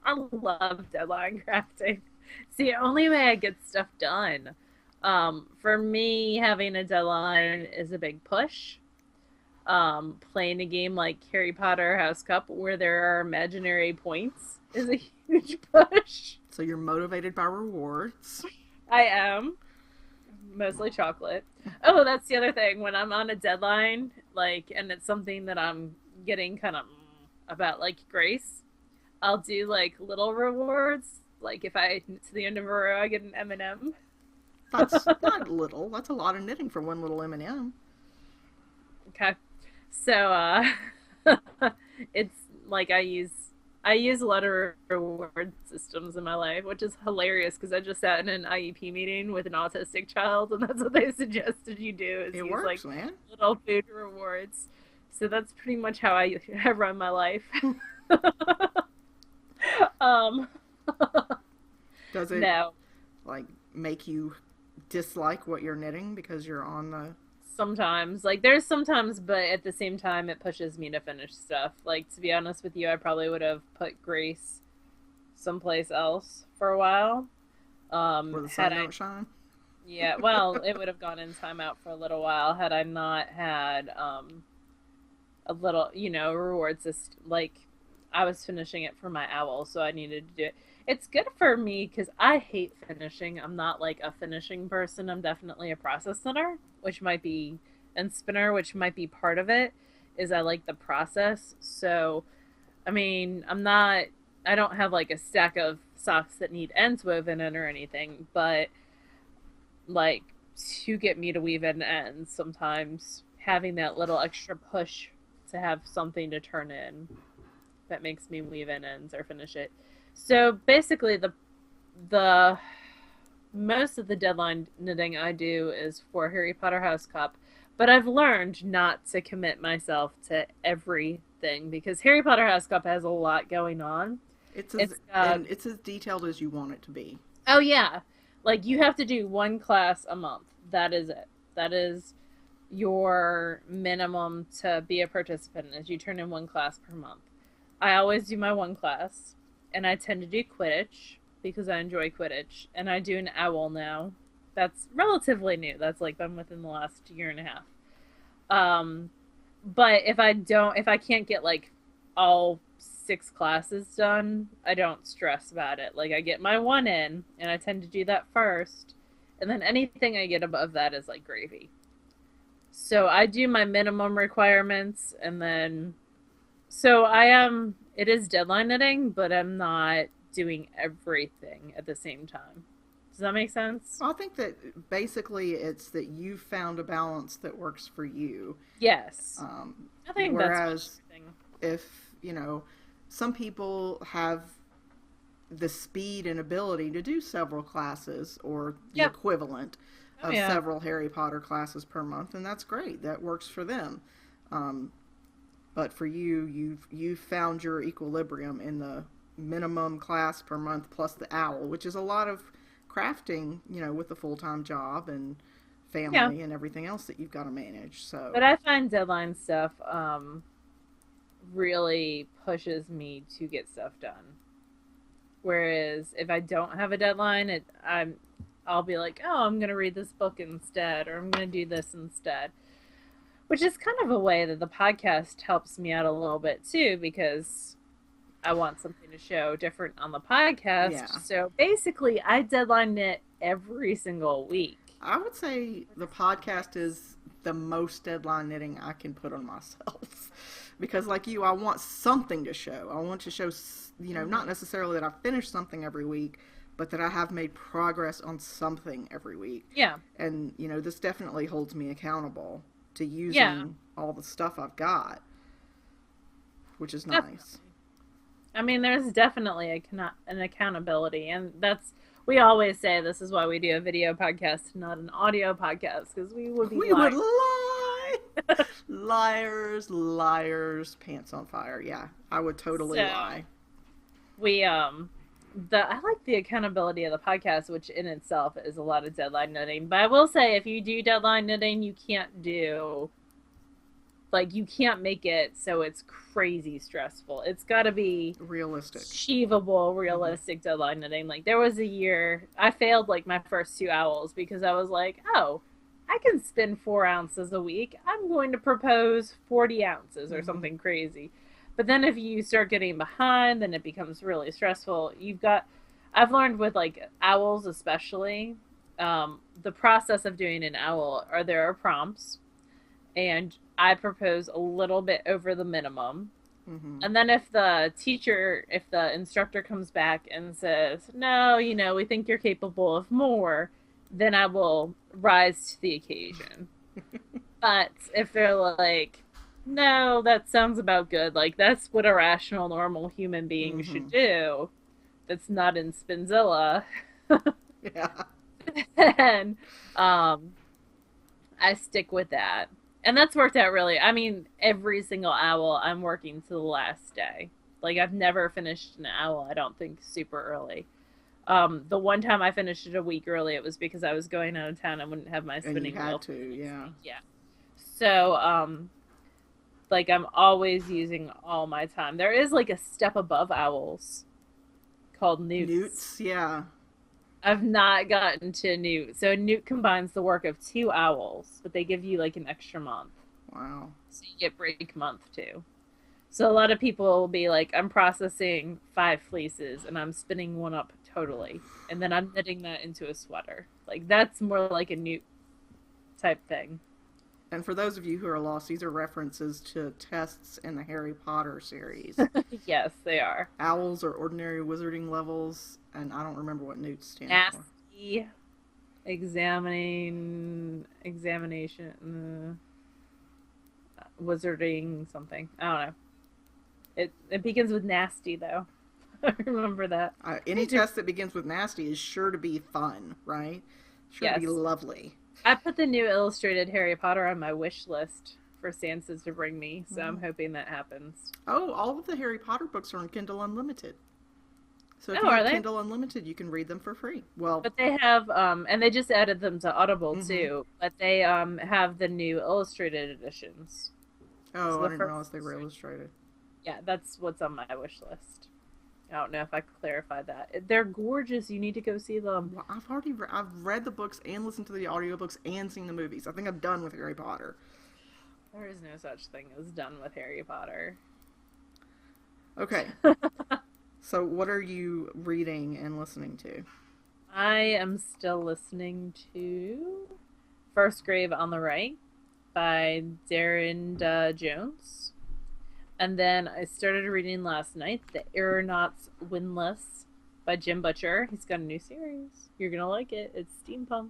I love deadline crafting. It's the only way I get stuff done. For me, having a deadline is a big push. Playing a game like Harry Potter House Cup where there are imaginary points is a huge push. So you're motivated by rewards. I am. Mostly chocolate. Oh, that's the other thing. When I'm on a deadline, and it's something that I'm getting kind of about, grace, I'll do, little rewards. Like, if I, to the end of a row, I get an M&M. That's not little. That's a lot of knitting for one little M&M. Okay. So, it's I use a lot of reward systems in my life, which is hilarious because I just sat in an IEP meeting with an autistic child, and that's what they suggested you do is it use works, man. Little food rewards. So that's pretty much how I run my life. Does it No. like make you dislike what you're knitting because you're on the... Sometimes. Like, there's sometimes, but at the same time, it pushes me to finish stuff. Like, to be honest with you, I probably would have put Grace someplace else for a while. Where the sun don't shine? Yeah, well, it would have gone in timeout for a little while had I not had a little, reward system. Like, I was finishing it for my owl, so I needed to do it. It's good for me because I hate finishing. I'm not like a finishing person. I'm definitely a process knit, which might be, and spinner, which might be part of it, is I like the process. So, I mean, I don't have like a stack of socks that need ends woven in or anything, but like to get me to weave in ends, sometimes having that little extra push to have something to turn in that makes me weave in ends or finish it. So basically the most of the deadline knitting I do is for Harry Potter House Cup, but I've learned not to commit myself to everything because Harry Potter House Cup has a lot going on. And it's as detailed as you want it to be. Oh yeah. Like you have to do one class a month. That is it. That is your minimum to be a participant is you turn in one class per month. I always do my one class, and I tend to do Quidditch because I enjoy Quidditch, and I do an owl now. That's relatively new. That's like been within the last year and a half. But if I can't get like all 6 classes done, I don't stress about it. Like I get my one in, and I tend to do that first, and then anything I get above that is like gravy. So I do my minimum requirements, and then so it is deadline knitting, but I'm not doing everything at the same time. Does that make sense? I think that basically it's that you found a balance that works for you. Yes. I think whereas if, some people have the speed and ability to do several classes or the equivalent of several Harry Potter classes per month, and that's great. That works for them. But for you've found your equilibrium in the minimum class per month plus the owl, which is a lot of crafting, with a full-time job and family and everything else that you've got to manage. So, but I find deadline stuff really pushes me to get stuff done. Whereas if I don't have a deadline, I'll be like, oh, I'm gonna read this book instead, or I'm gonna do this instead. Which is kind of a way that the podcast helps me out a little bit too, because I want something to show different on the podcast. Yeah. So basically, I deadline knit every single week. I would say the podcast is the most deadline knitting I can put on myself. Because like you, I want something to show. I want to show, not necessarily that I finish something every week, but that I have made progress on something every week. Yeah. And, this definitely holds me accountable to using all the stuff I've got, which is nice. Definitely. I mean, there's definitely an accountability, and we always say this is why we do a video podcast, not an audio podcast, because we would lie. Liars, pants on fire. Yeah, I would totally lie. I like the accountability of the podcast, which in itself is a lot of deadline knitting. But I will say, if you do deadline knitting, you can't make it so it's crazy stressful. It's got to be realistic, achievable, realistic deadline knitting. Like there was a year I failed like my first 2 owls because I was like, oh, I can spin 4 ounces a week. I'm going to propose 40 ounces or something crazy. But then if you start getting behind, then it becomes really stressful. I've learned with like owls especially, the process of doing an owl there are prompts, and I propose a little bit over the minimum. Mm-hmm. And then if the instructor comes back and says, no, we think you're capable of more, then I will rise to the occasion. But if they're like, no, that sounds about good, like that's what a rational, normal human being should do, that's not in Spinzilla, then I stick with that. And that's worked out really. I mean, every single owl I'm working to the last day. Like I've never finished an owl, I don't think, super early. The one time I finished it a week early, it was because I was going out of town. I wouldn't have my And you spinning wheel. had to, yeah. Yeah. So, like I'm always using all my time. There is like a step above owls called newts. Newts, yeah. I've not gotten to newt. So newt combines the work of two owls, but they give you like an extra month. Wow. So you get break month too. So a lot of people will be like, I'm processing 5 fleeces and I'm spinning one up totally. And then I'm knitting that into a sweater. Like that's more like a newt type thing. And for those of you who are lost, these are references to tests in the Harry Potter series. Yes, they are. Owls are ordinary wizarding levels, and I don't remember what newts stand for. Nasty, examination, wizarding something. I don't know. It begins with nasty though. I remember that. Any test that begins with nasty is sure to be fun, right? Sure to be lovely. I put the new illustrated Harry Potter on my wish list for Sansa to bring me, so I'm hoping that happens. Oh, all of the Harry Potter books are on Kindle Unlimited. So if you are have they? Kindle Unlimited, you can read them for free. Well, but they have, and they just added them to Audible too. But they have the new illustrated editions. Oh, so I didn't realize they were illustrated. Yeah, that's what's on my wish list. I don't know if I clarified that. They're gorgeous. You need to go see them. Well, I've read the books and listened to the audiobooks and seen the movies. I think I'm done with Harry Potter. There is no such thing as done with Harry Potter. Okay. So what are you reading and listening to? I am still listening to First Grave on the Right by Darren Jones. And then I started reading last night The Aeronauts Windlass by Jim Butcher. He's got a new series. You're going to like it. It's steampunk.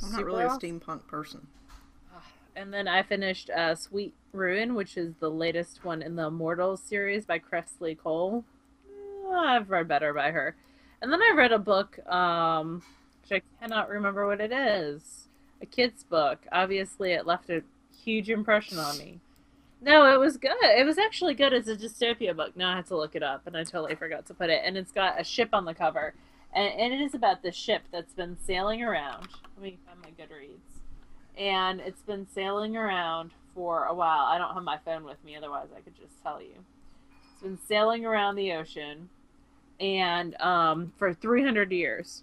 I'm not really a steampunk person. And then I finished Sweet Ruin, which is the latest one in the Immortals series by Cressley Cole. I've read better by her. And then I read a book, which I cannot remember what it is. A kid's book. Obviously, it left a huge impression on me. No, it was good. It was actually good. It's a dystopia book. Now I have to look it up, and I totally forgot to put it. And it's got a ship on the cover. And it is about the ship that's been sailing around. Let me find my Goodreads. And it's been sailing around for a while. I don't have my phone with me, otherwise I could just tell you. It's been sailing around the ocean and for 300 years.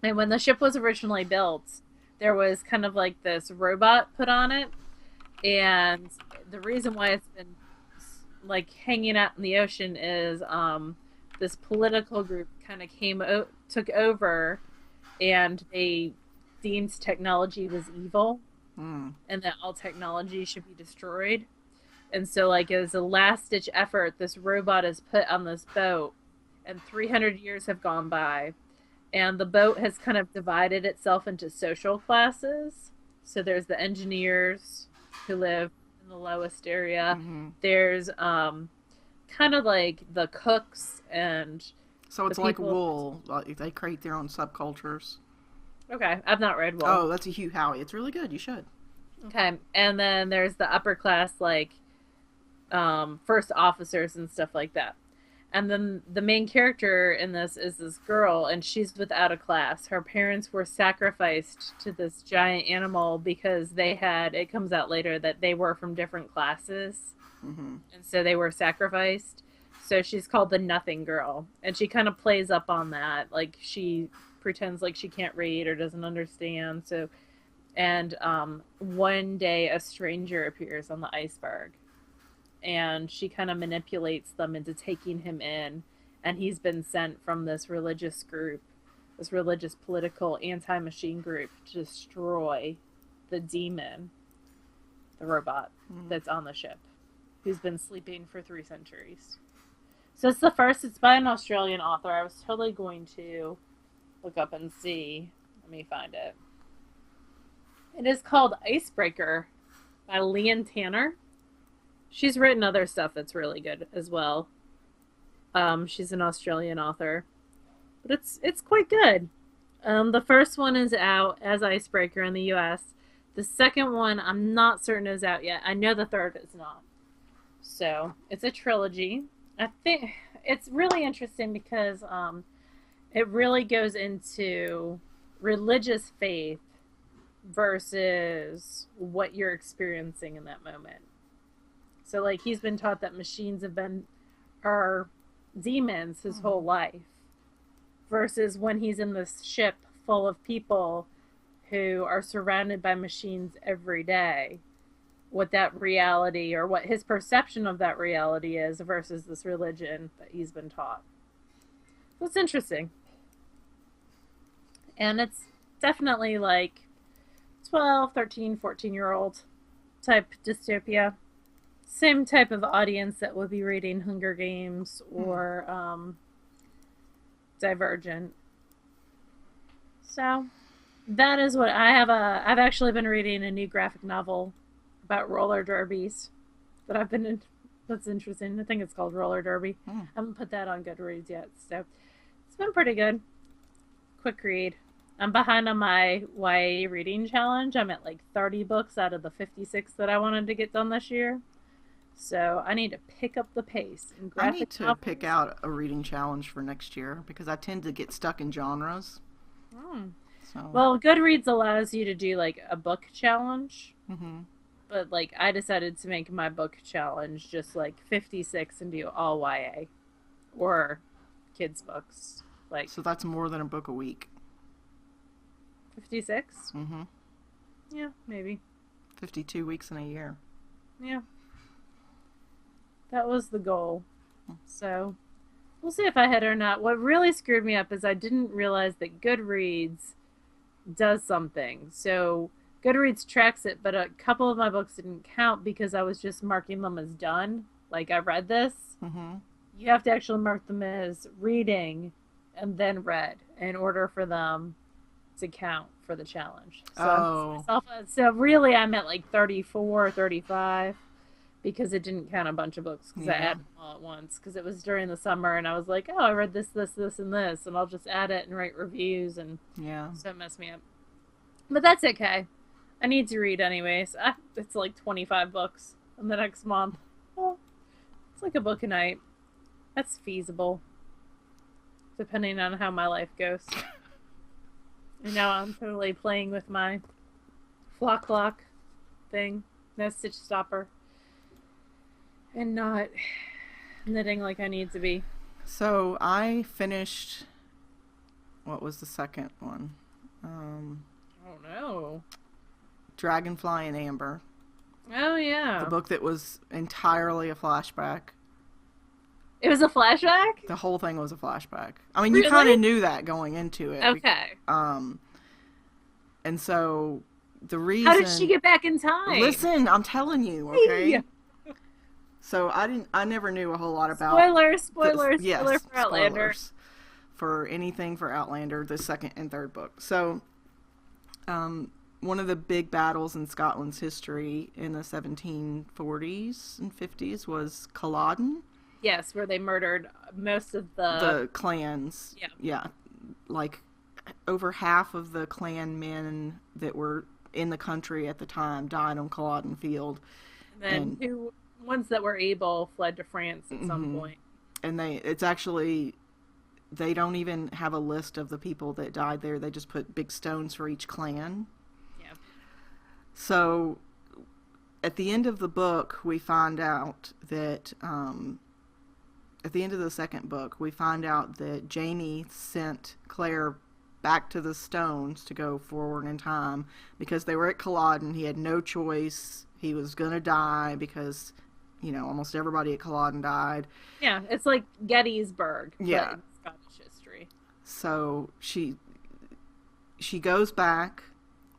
And when the ship was originally built, there was kind of like this robot put on it. And the reason why it's been like hanging out in the ocean is this political group kind of took over, and they deemed technology was evil, and that all technology should be destroyed. And so, like, as a last-ditch effort, this robot is put on this boat, and 300 years have gone by, and the boat has kind of divided itself into social classes. So there's the engineers who live in the lowest area. There's kind of like the cooks and so it's like Wool. They create their own subcultures. Okay, I've not read Wool. Oh, that's a Hugh Howey. It's really good. You should. Okay, and then there's the upper class, like first officers and stuff like that. And then the main character in this is this girl, and she's without a class. Her parents were sacrificed to this giant animal because it comes out later that they were from different classes. And so they were sacrificed. So she's called the Nothing Girl. And she kind of plays up on that. Like, she pretends like she can't read or doesn't understand. And one day a stranger appears on the iceberg. And she kind of manipulates them into taking him in. And he's been sent from this religious group, this religious political anti-machine group, to destroy the demon, the robot that's on the ship, who's been sleeping for 3 centuries. So it's by an Australian author. I was totally going to look up and see. Let me find it. It is called Icebreaker by Leanne Tanner. She's written other stuff that's really good as well. She's an Australian author. But it's quite good. The first one is out as Icebreaker in the US. The second one, I'm not certain is out yet. I know the third is not. So, it's a trilogy. I think it's really interesting because it really goes into religious faith versus what you're experiencing in that moment. So like he's been taught that machines are demons his whole life, versus when he's in this ship full of people who are surrounded by machines every day, what that reality or what his perception of that reality is versus this religion that he's been taught. So it's interesting. And it's definitely like 12, 13, 14-year-old type dystopia. Same type of audience that would be reading Hunger Games or Divergent. So that is what I have. I've actually been reading a new graphic novel about roller derbies that I've been in. That's interesting. I think it's called Roller Derby. I haven't put that on Goodreads yet, so it's been pretty good. Quick read. I'm behind on my YA reading challenge. I'm at like 30 books out of the 56 that I wanted to get done this year. So I need to pick up the pace. I need to pick out a reading challenge for next year because I tend to get stuck in genres. So. Well, Goodreads allows you to do like a book challenge. But like I decided to make my book challenge just like 56 and do all YA or kids books. Like so that's more than a book a week. 56? Yeah, maybe. 52 weeks in a year. Yeah. That was the goal. So we'll see if I hit it or not. What really screwed me up is I didn't realize that Goodreads does something. So Goodreads tracks it, but a couple of my books didn't count because I was just marking them as done. Like, I read this. You have to actually mark them as reading and then read in order for them to count for the challenge. So, so really I'm at like 34, 35 because it didn't count a bunch of books because I added them all at once because it was during the summer and I was like, oh, I read this, this, this, and this, and I'll just add it and write reviews, and so it messed me up. But that's okay. I need to read anyways. It's like 25 books in the next month. Well, it's like a book a night. That's feasible. Depending on how my life goes. And now I'm totally playing with my flock lock thing. No stitch stopper. And not knitting like I need to be. So I finished... What was the second one? Oh no. Dragonfly and Amber. Oh yeah. The book that was entirely a flashback. It was a flashback? The whole thing was a flashback. I mean, you kind of knew that going into it. Okay. And so the reason... How did she get back in time? Listen, I'm telling you, okay? So I never knew a whole lot about... Spoiler for Outlander. For anything for Outlander, the second and third book. So, one of the big battles in Scotland's history in the 1740s and 50s was Culloden. Yes, where they murdered most of the clans. Yeah. Like, over half of the clan men that were in the country at the time died on Culloden Field. And then ones that were able fled to France at some point. And they don't even have a list of the people that died there. They just put big stones for each clan. Yeah. So, at the end of the book, we find out that... at the end of the second book, we find out that Jamie sent Claire back to the stones to go forward in time because they were at Culloden. He had no choice. He was going to die because, almost everybody at Culloden died. Yeah, it's like Gettysburg. Yeah. Scottish history. So she goes back,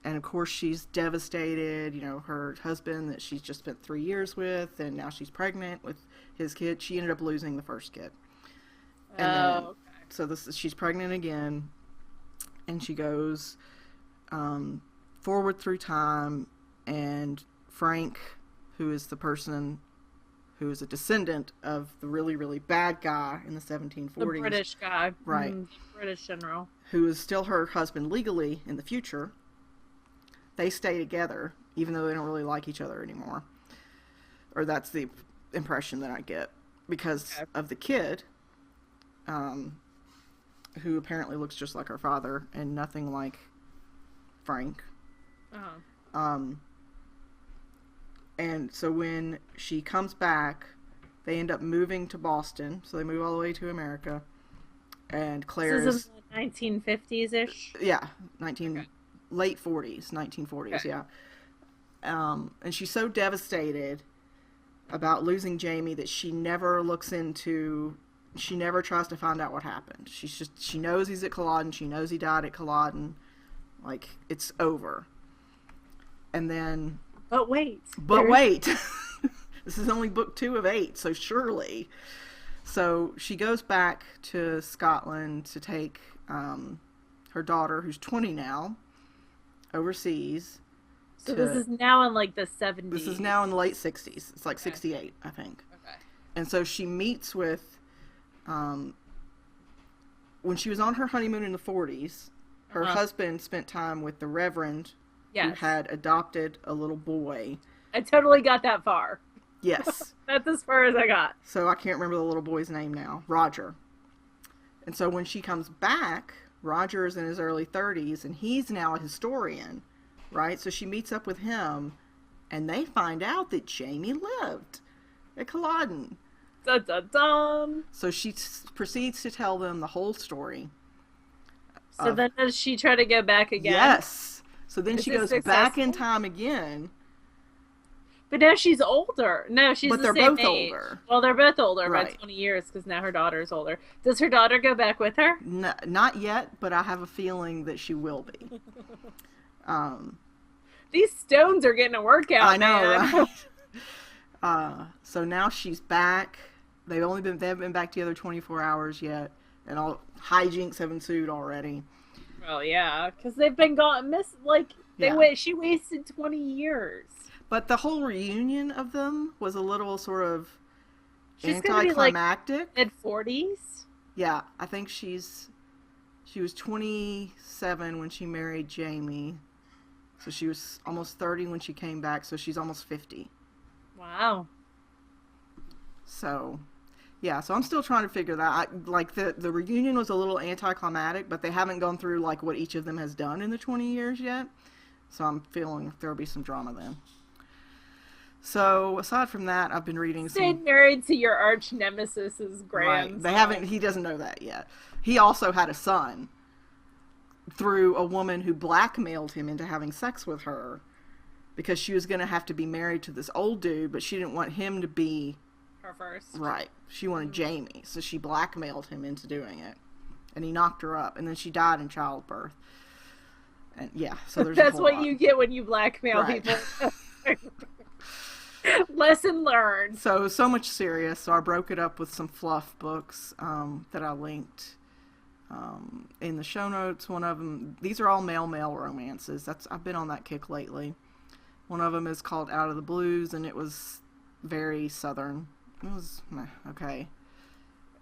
and of course she's devastated. Her husband that she's just spent 3 years with, and now she's pregnant with his kid. She ended up losing the first kid. And okay. So she's pregnant again, and she goes forward through time, and Frank, who is the person who is a descendant of the really, really bad guy in the 1740s. The British guy. Right. British general. Who is still her husband legally in the future. They stay together, even though they don't really like each other anymore. Or that's the impression that I get. Because of the kid, who apparently looks just like her father and nothing like Frank. And so when she comes back, they end up moving to Boston. So they move all the way to America. And Claire this is 1950s-ish? Yeah, late 40s, 1940s, okay. Yeah. And she's so devastated about losing Jamie that she never she never tries to find out what happened. She knows he's at Culloden. She knows he died at Culloden. Like, it's over. And then... But wait. This is only book 2 of 8, so surely. So she goes back to Scotland to take her daughter, who's 20 now, overseas. So this is now in like the 70s. This is now in the late 60s. It's like 68, I think. Okay. And so she meets with, when she was on her honeymoon in the 40s, her husband spent time with the Reverend who had adopted a little boy. I totally got that far. Yes. That's as far as I got. So I can't remember the little boy's name now. Roger. And so when she comes back, Roger is in his early 30s, and he's now a historian, right? So she meets up with him, and they find out that Jamie lived at Culloden. Dun, dun, dun. So she proceeds to tell them the whole story. So then does she try to go back again? Yes. So then she goes back in time again. But now she's older. No, she's but the they're same both age. older. Well, they're both older by Right. 20 years because now her daughter's older. Does her daughter go back with her? No, not yet, but I have a feeling that she will be. These stones are getting a workout. I know, man. right? So now she's back. They haven't been back together 24 hours yet, and all hijinks have ensued already. Well, yeah, because they've been gone. She wasted 20 years. But the whole reunion of them was a little sort of She's anticlimactic. Mid 40s. Yeah, I think she was 27 when she married Jamie, so she was almost 30 when she came back. So she's almost 50. Wow. So, yeah. So I'm still trying to figure that. The reunion was a little anticlimactic, but they haven't gone through like what each of them has done in the 20 years yet. So I'm feeling there'll be some drama then. So, aside from that, I've been reading Stayed married to your arch nemesis's grandson. Right. They haven't. He doesn't know that yet. He also had a son through a woman who blackmailed him into having sex with her because she was going to have to be married to this old dude, but she didn't want him to be her first. Right. She wanted Jamie, so she blackmailed him into doing it, and he knocked her up, and then she died in childbirth. And yeah, so there's that's what you get when you blackmail people. Lesson learned. So much serious. So I broke it up with some fluff books that I linked in the show notes. One of them, these are all male romances. I've been on that kick lately. One of them is called Out of the Blues, and it was very southern. It was okay.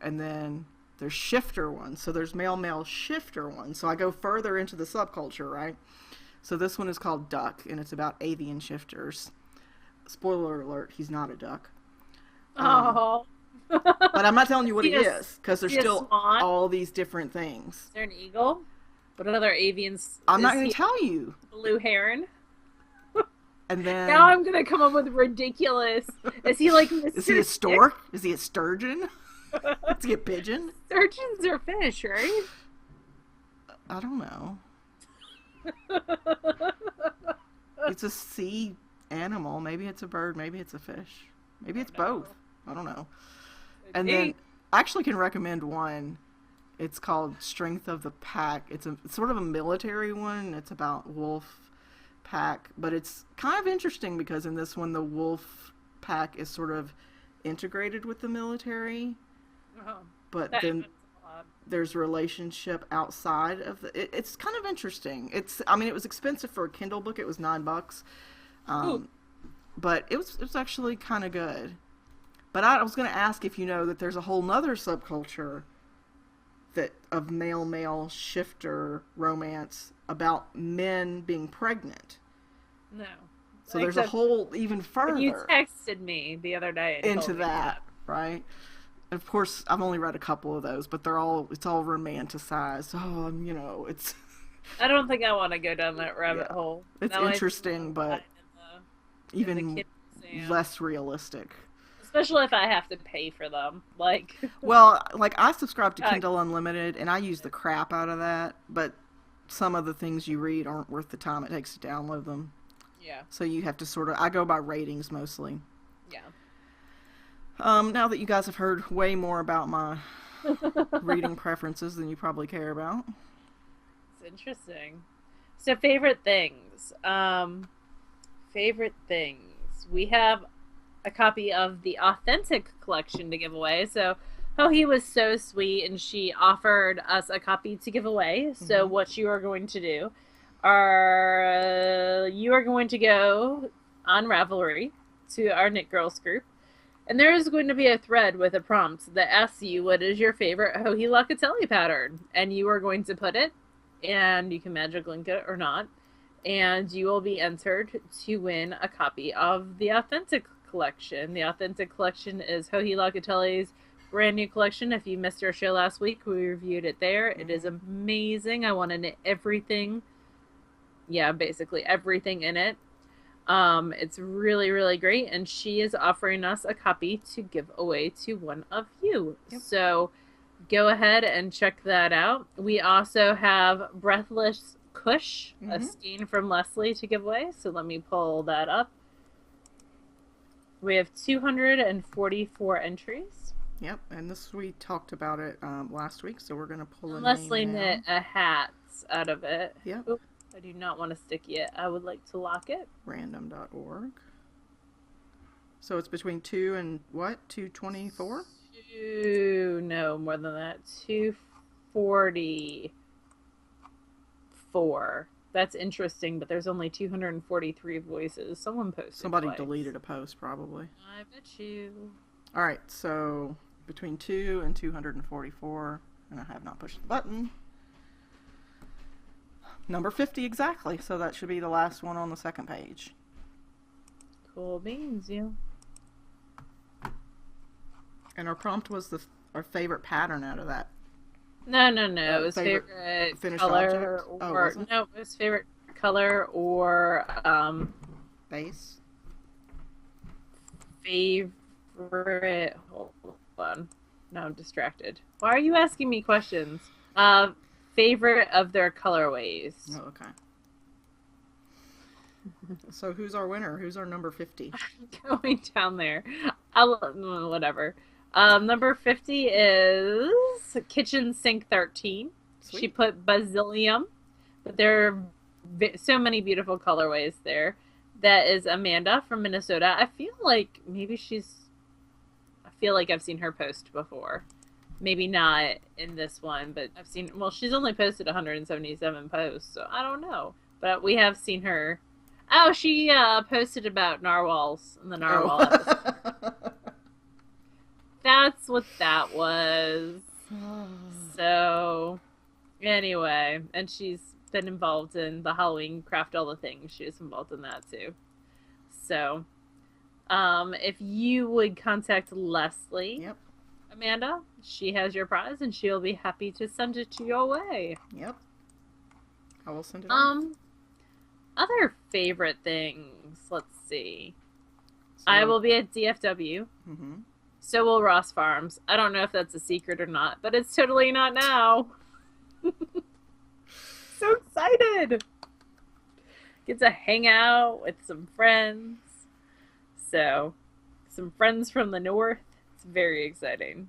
And then there's shifter ones. So there's male shifter ones. So I go further into the subculture, right? So this one is called Duck, and it's about avian shifters. Spoiler alert, he's not a duck. Oh. But I'm not telling you what he is, because there's still all these different things. Is there an eagle? What other avians? I'm not going to tell you. Blue heron? And then... Now I'm going to come up with ridiculous... Is he like Mr. Is he a stork? Is he a sturgeon? Is he a pigeon? Sturgeons are fish, right? I don't know. It's a sea animal. Maybe it's a bird. Maybe it's a fish. Maybe it's both. I don't know. And then I actually can recommend one. It's called Strength of the Pack. It's sort of a military one. It's about wolf pack, but it's kind of interesting because in this one the wolf pack is sort of integrated with the military. But then there's a relationship outside of it's kind of interesting. It was expensive for a Kindle book. It was $9. But it was actually kind of good. But I was going to ask if you know that there's a whole nother subculture of male shifter romance about men being pregnant. No. So there's a whole even further. You texted me the other day. Into that, right? of course, I've only read a couple of those, but it's all romanticized. Oh, it's I don't think I want to go down that rabbit yeah, hole. it's Now interesting, but in the even kid museum. less realistic. Especially if I have to pay for them. Like, Well, like I subscribe to Kindle Unlimited, and I use the crap out of that, but some of the things you read aren't worth the time it takes to download them. yeah. So you have to I go by ratings mostly. Yeah. Now that you guys have heard way more about my reading preferences than you probably care about. It's interesting. So favorite things. Favorite things. We have a copy of the Authentic collection to give away. So he was so sweet, and she offered us a copy to give away. So what you are going to do you are going to go on Ravelry to our Knit Girls group, and there is going to be a thread with a prompt that asks you what is your favorite Hohi Locatelli pattern, and you are going to put it, and you can magic link it or not, and you will be entered to win a copy of the Authentic collection. The Authentic collection is Hohi Locatelli's brand new collection. If you missed our show last week, we reviewed it there. It is amazing. I want to knit everything. Yeah, basically everything in it. It's really, really great, and she is offering us a copy to give away to one of you. Yep. So go ahead and check that out. We also have Breathless Kush, a skein from Leslie, to give away. So let me pull that up. We have 244 entries. Yep, and we talked about it last week, so we're going to pull a Leslie name now. knit a hat out of it. Yep. Oops, I do not want to stick it. I would like to lock it. Random.org. So it's between 2 and what? 224? No, more than that. 244. That's interesting, but there's only 243 voices. Someone posted. Somebody twice. Deleted a post, probably. I bet you. All right, so between 2 and 244, and I have not pushed the button. Number 50 exactly, so that should be the last one on the second page. Cool beans, you. And our prompt was our favorite pattern out of that. No. It was favorite color or no, it was favorite color or base. Favorite. Hold on. Now I'm distracted. Why are you asking me questions? Favorite of their colorways. Oh, okay. So who's our winner? Who's our number 50? I'm going down there. Whatever. Number 50 is Kitchen Sink 13. Sweet. She put Basilium, but there are so many beautiful colorways there. That is Amanda from Minnesota. I feel like I've seen her post before. Maybe not in this one, but she's only posted 177 posts, so I don't know. But we have seen her. Oh, she posted about narwhals in the narwhal episode. That's what that was. So, anyway, and she's been involved in the Halloween Craft All the Things. She was involved in that too. So, if you would contact Leslie, yep. Amanda, she has your prize, and she'll be happy to send it to your way. Yep. I will send it on. Other favorite things. Let's see. I will be at DFW. Mm-hmm. So will Ross Farms. I don't know if that's a secret or not, but it's totally not now. So excited. Get to hang out with some friends. So, some friends from the north. It's very exciting.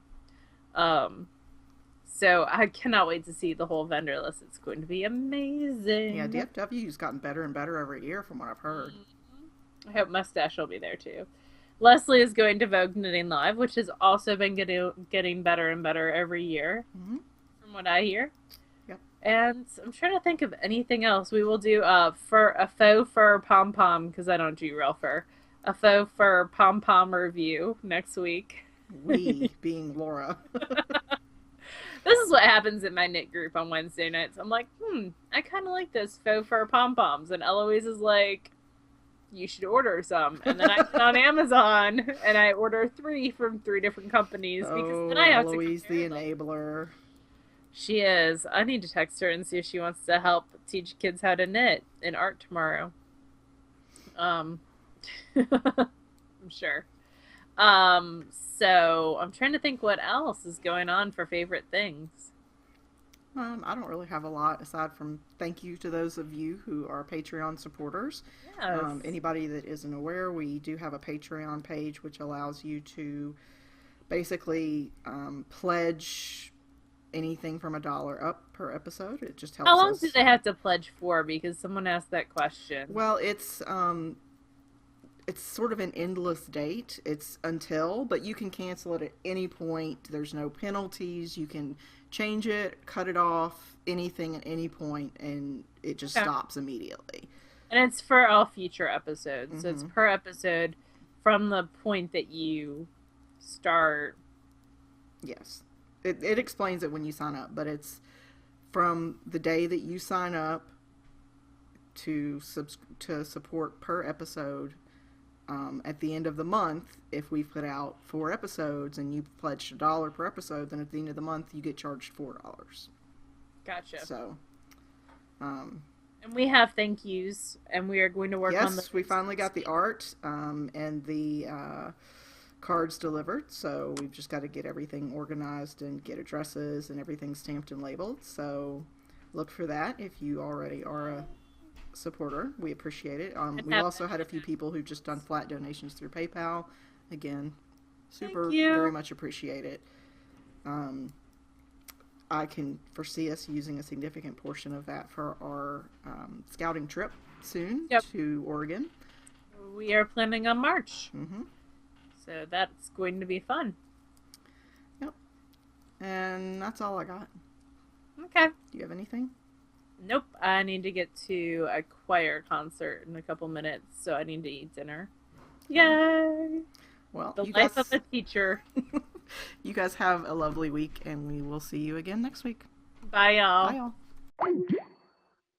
So I cannot wait to see the whole vendor list. It's going to be amazing. Yeah, DFW's gotten better and better every year from what I've heard. I hope Mustache will be there too. Leslie is going to Vogue Knitting Live, which has also been getting better and better every year, from what I hear. Yep. And I'm trying to think of anything else. We will do a faux fur pom-pom, because I don't do real fur. A faux fur pom-pom review next week. We being Laura. This is what happens in my knit group on Wednesday nights. I'm like, I kind of like those faux fur pom-poms. And Eloise is like, you should order some. And then I get on Amazon and I order 3 from 3 different companies because then I have to Eloise compare the them. enabler. She is. I need to text her and see if she wants to help teach kids how to knit in art tomorrow. Um, I'm sure. So I'm trying to think what else is going on for favorite things. I don't really have a lot aside from thank you to those of you who are Patreon supporters. Yes. Anybody that isn't aware, we do have a Patreon page which allows you to basically pledge anything from $1 up per episode. It just helps How long us. do they have to pledge for? Because someone asked that question. Well, it's sort of an endless date. It's until, but you can cancel it at any point. There's no penalties. You can change it, cut it off, anything at any point, and it just stops immediately. And it's for all future episodes. Mm-hmm. So it's per episode from the point that you start. Yes. It explains it when you sign up, but it's from the day that you sign up to support per episode. At the end of the month, if we put out 4 episodes and you pledged $1 per episode, then at the end of the month you get charged $4. Gotcha. So, and we have thank yous, and we are going to work on the. Yes, we finally got the art and the cards delivered. So we've just got to get everything organized and get addresses and everything stamped and labeled. So look for that if you already are a supporter. We appreciate it. We've also had a few people who've just done flat donations through PayPal. Again, super, very much appreciate it. I can foresee us using a significant portion of that for our scouting trip soon to Oregon. We are planning on March. Mm-hmm. So that's going to be fun. Yep. And that's all I got. Okay. Do you have anything? Nope. I need to get to a choir concert in a couple minutes, so I need to eat dinner. Yay! Well, the life of a teacher. You guys have a lovely week, and we will see you again next week. Bye, y'all. Bye, y'all.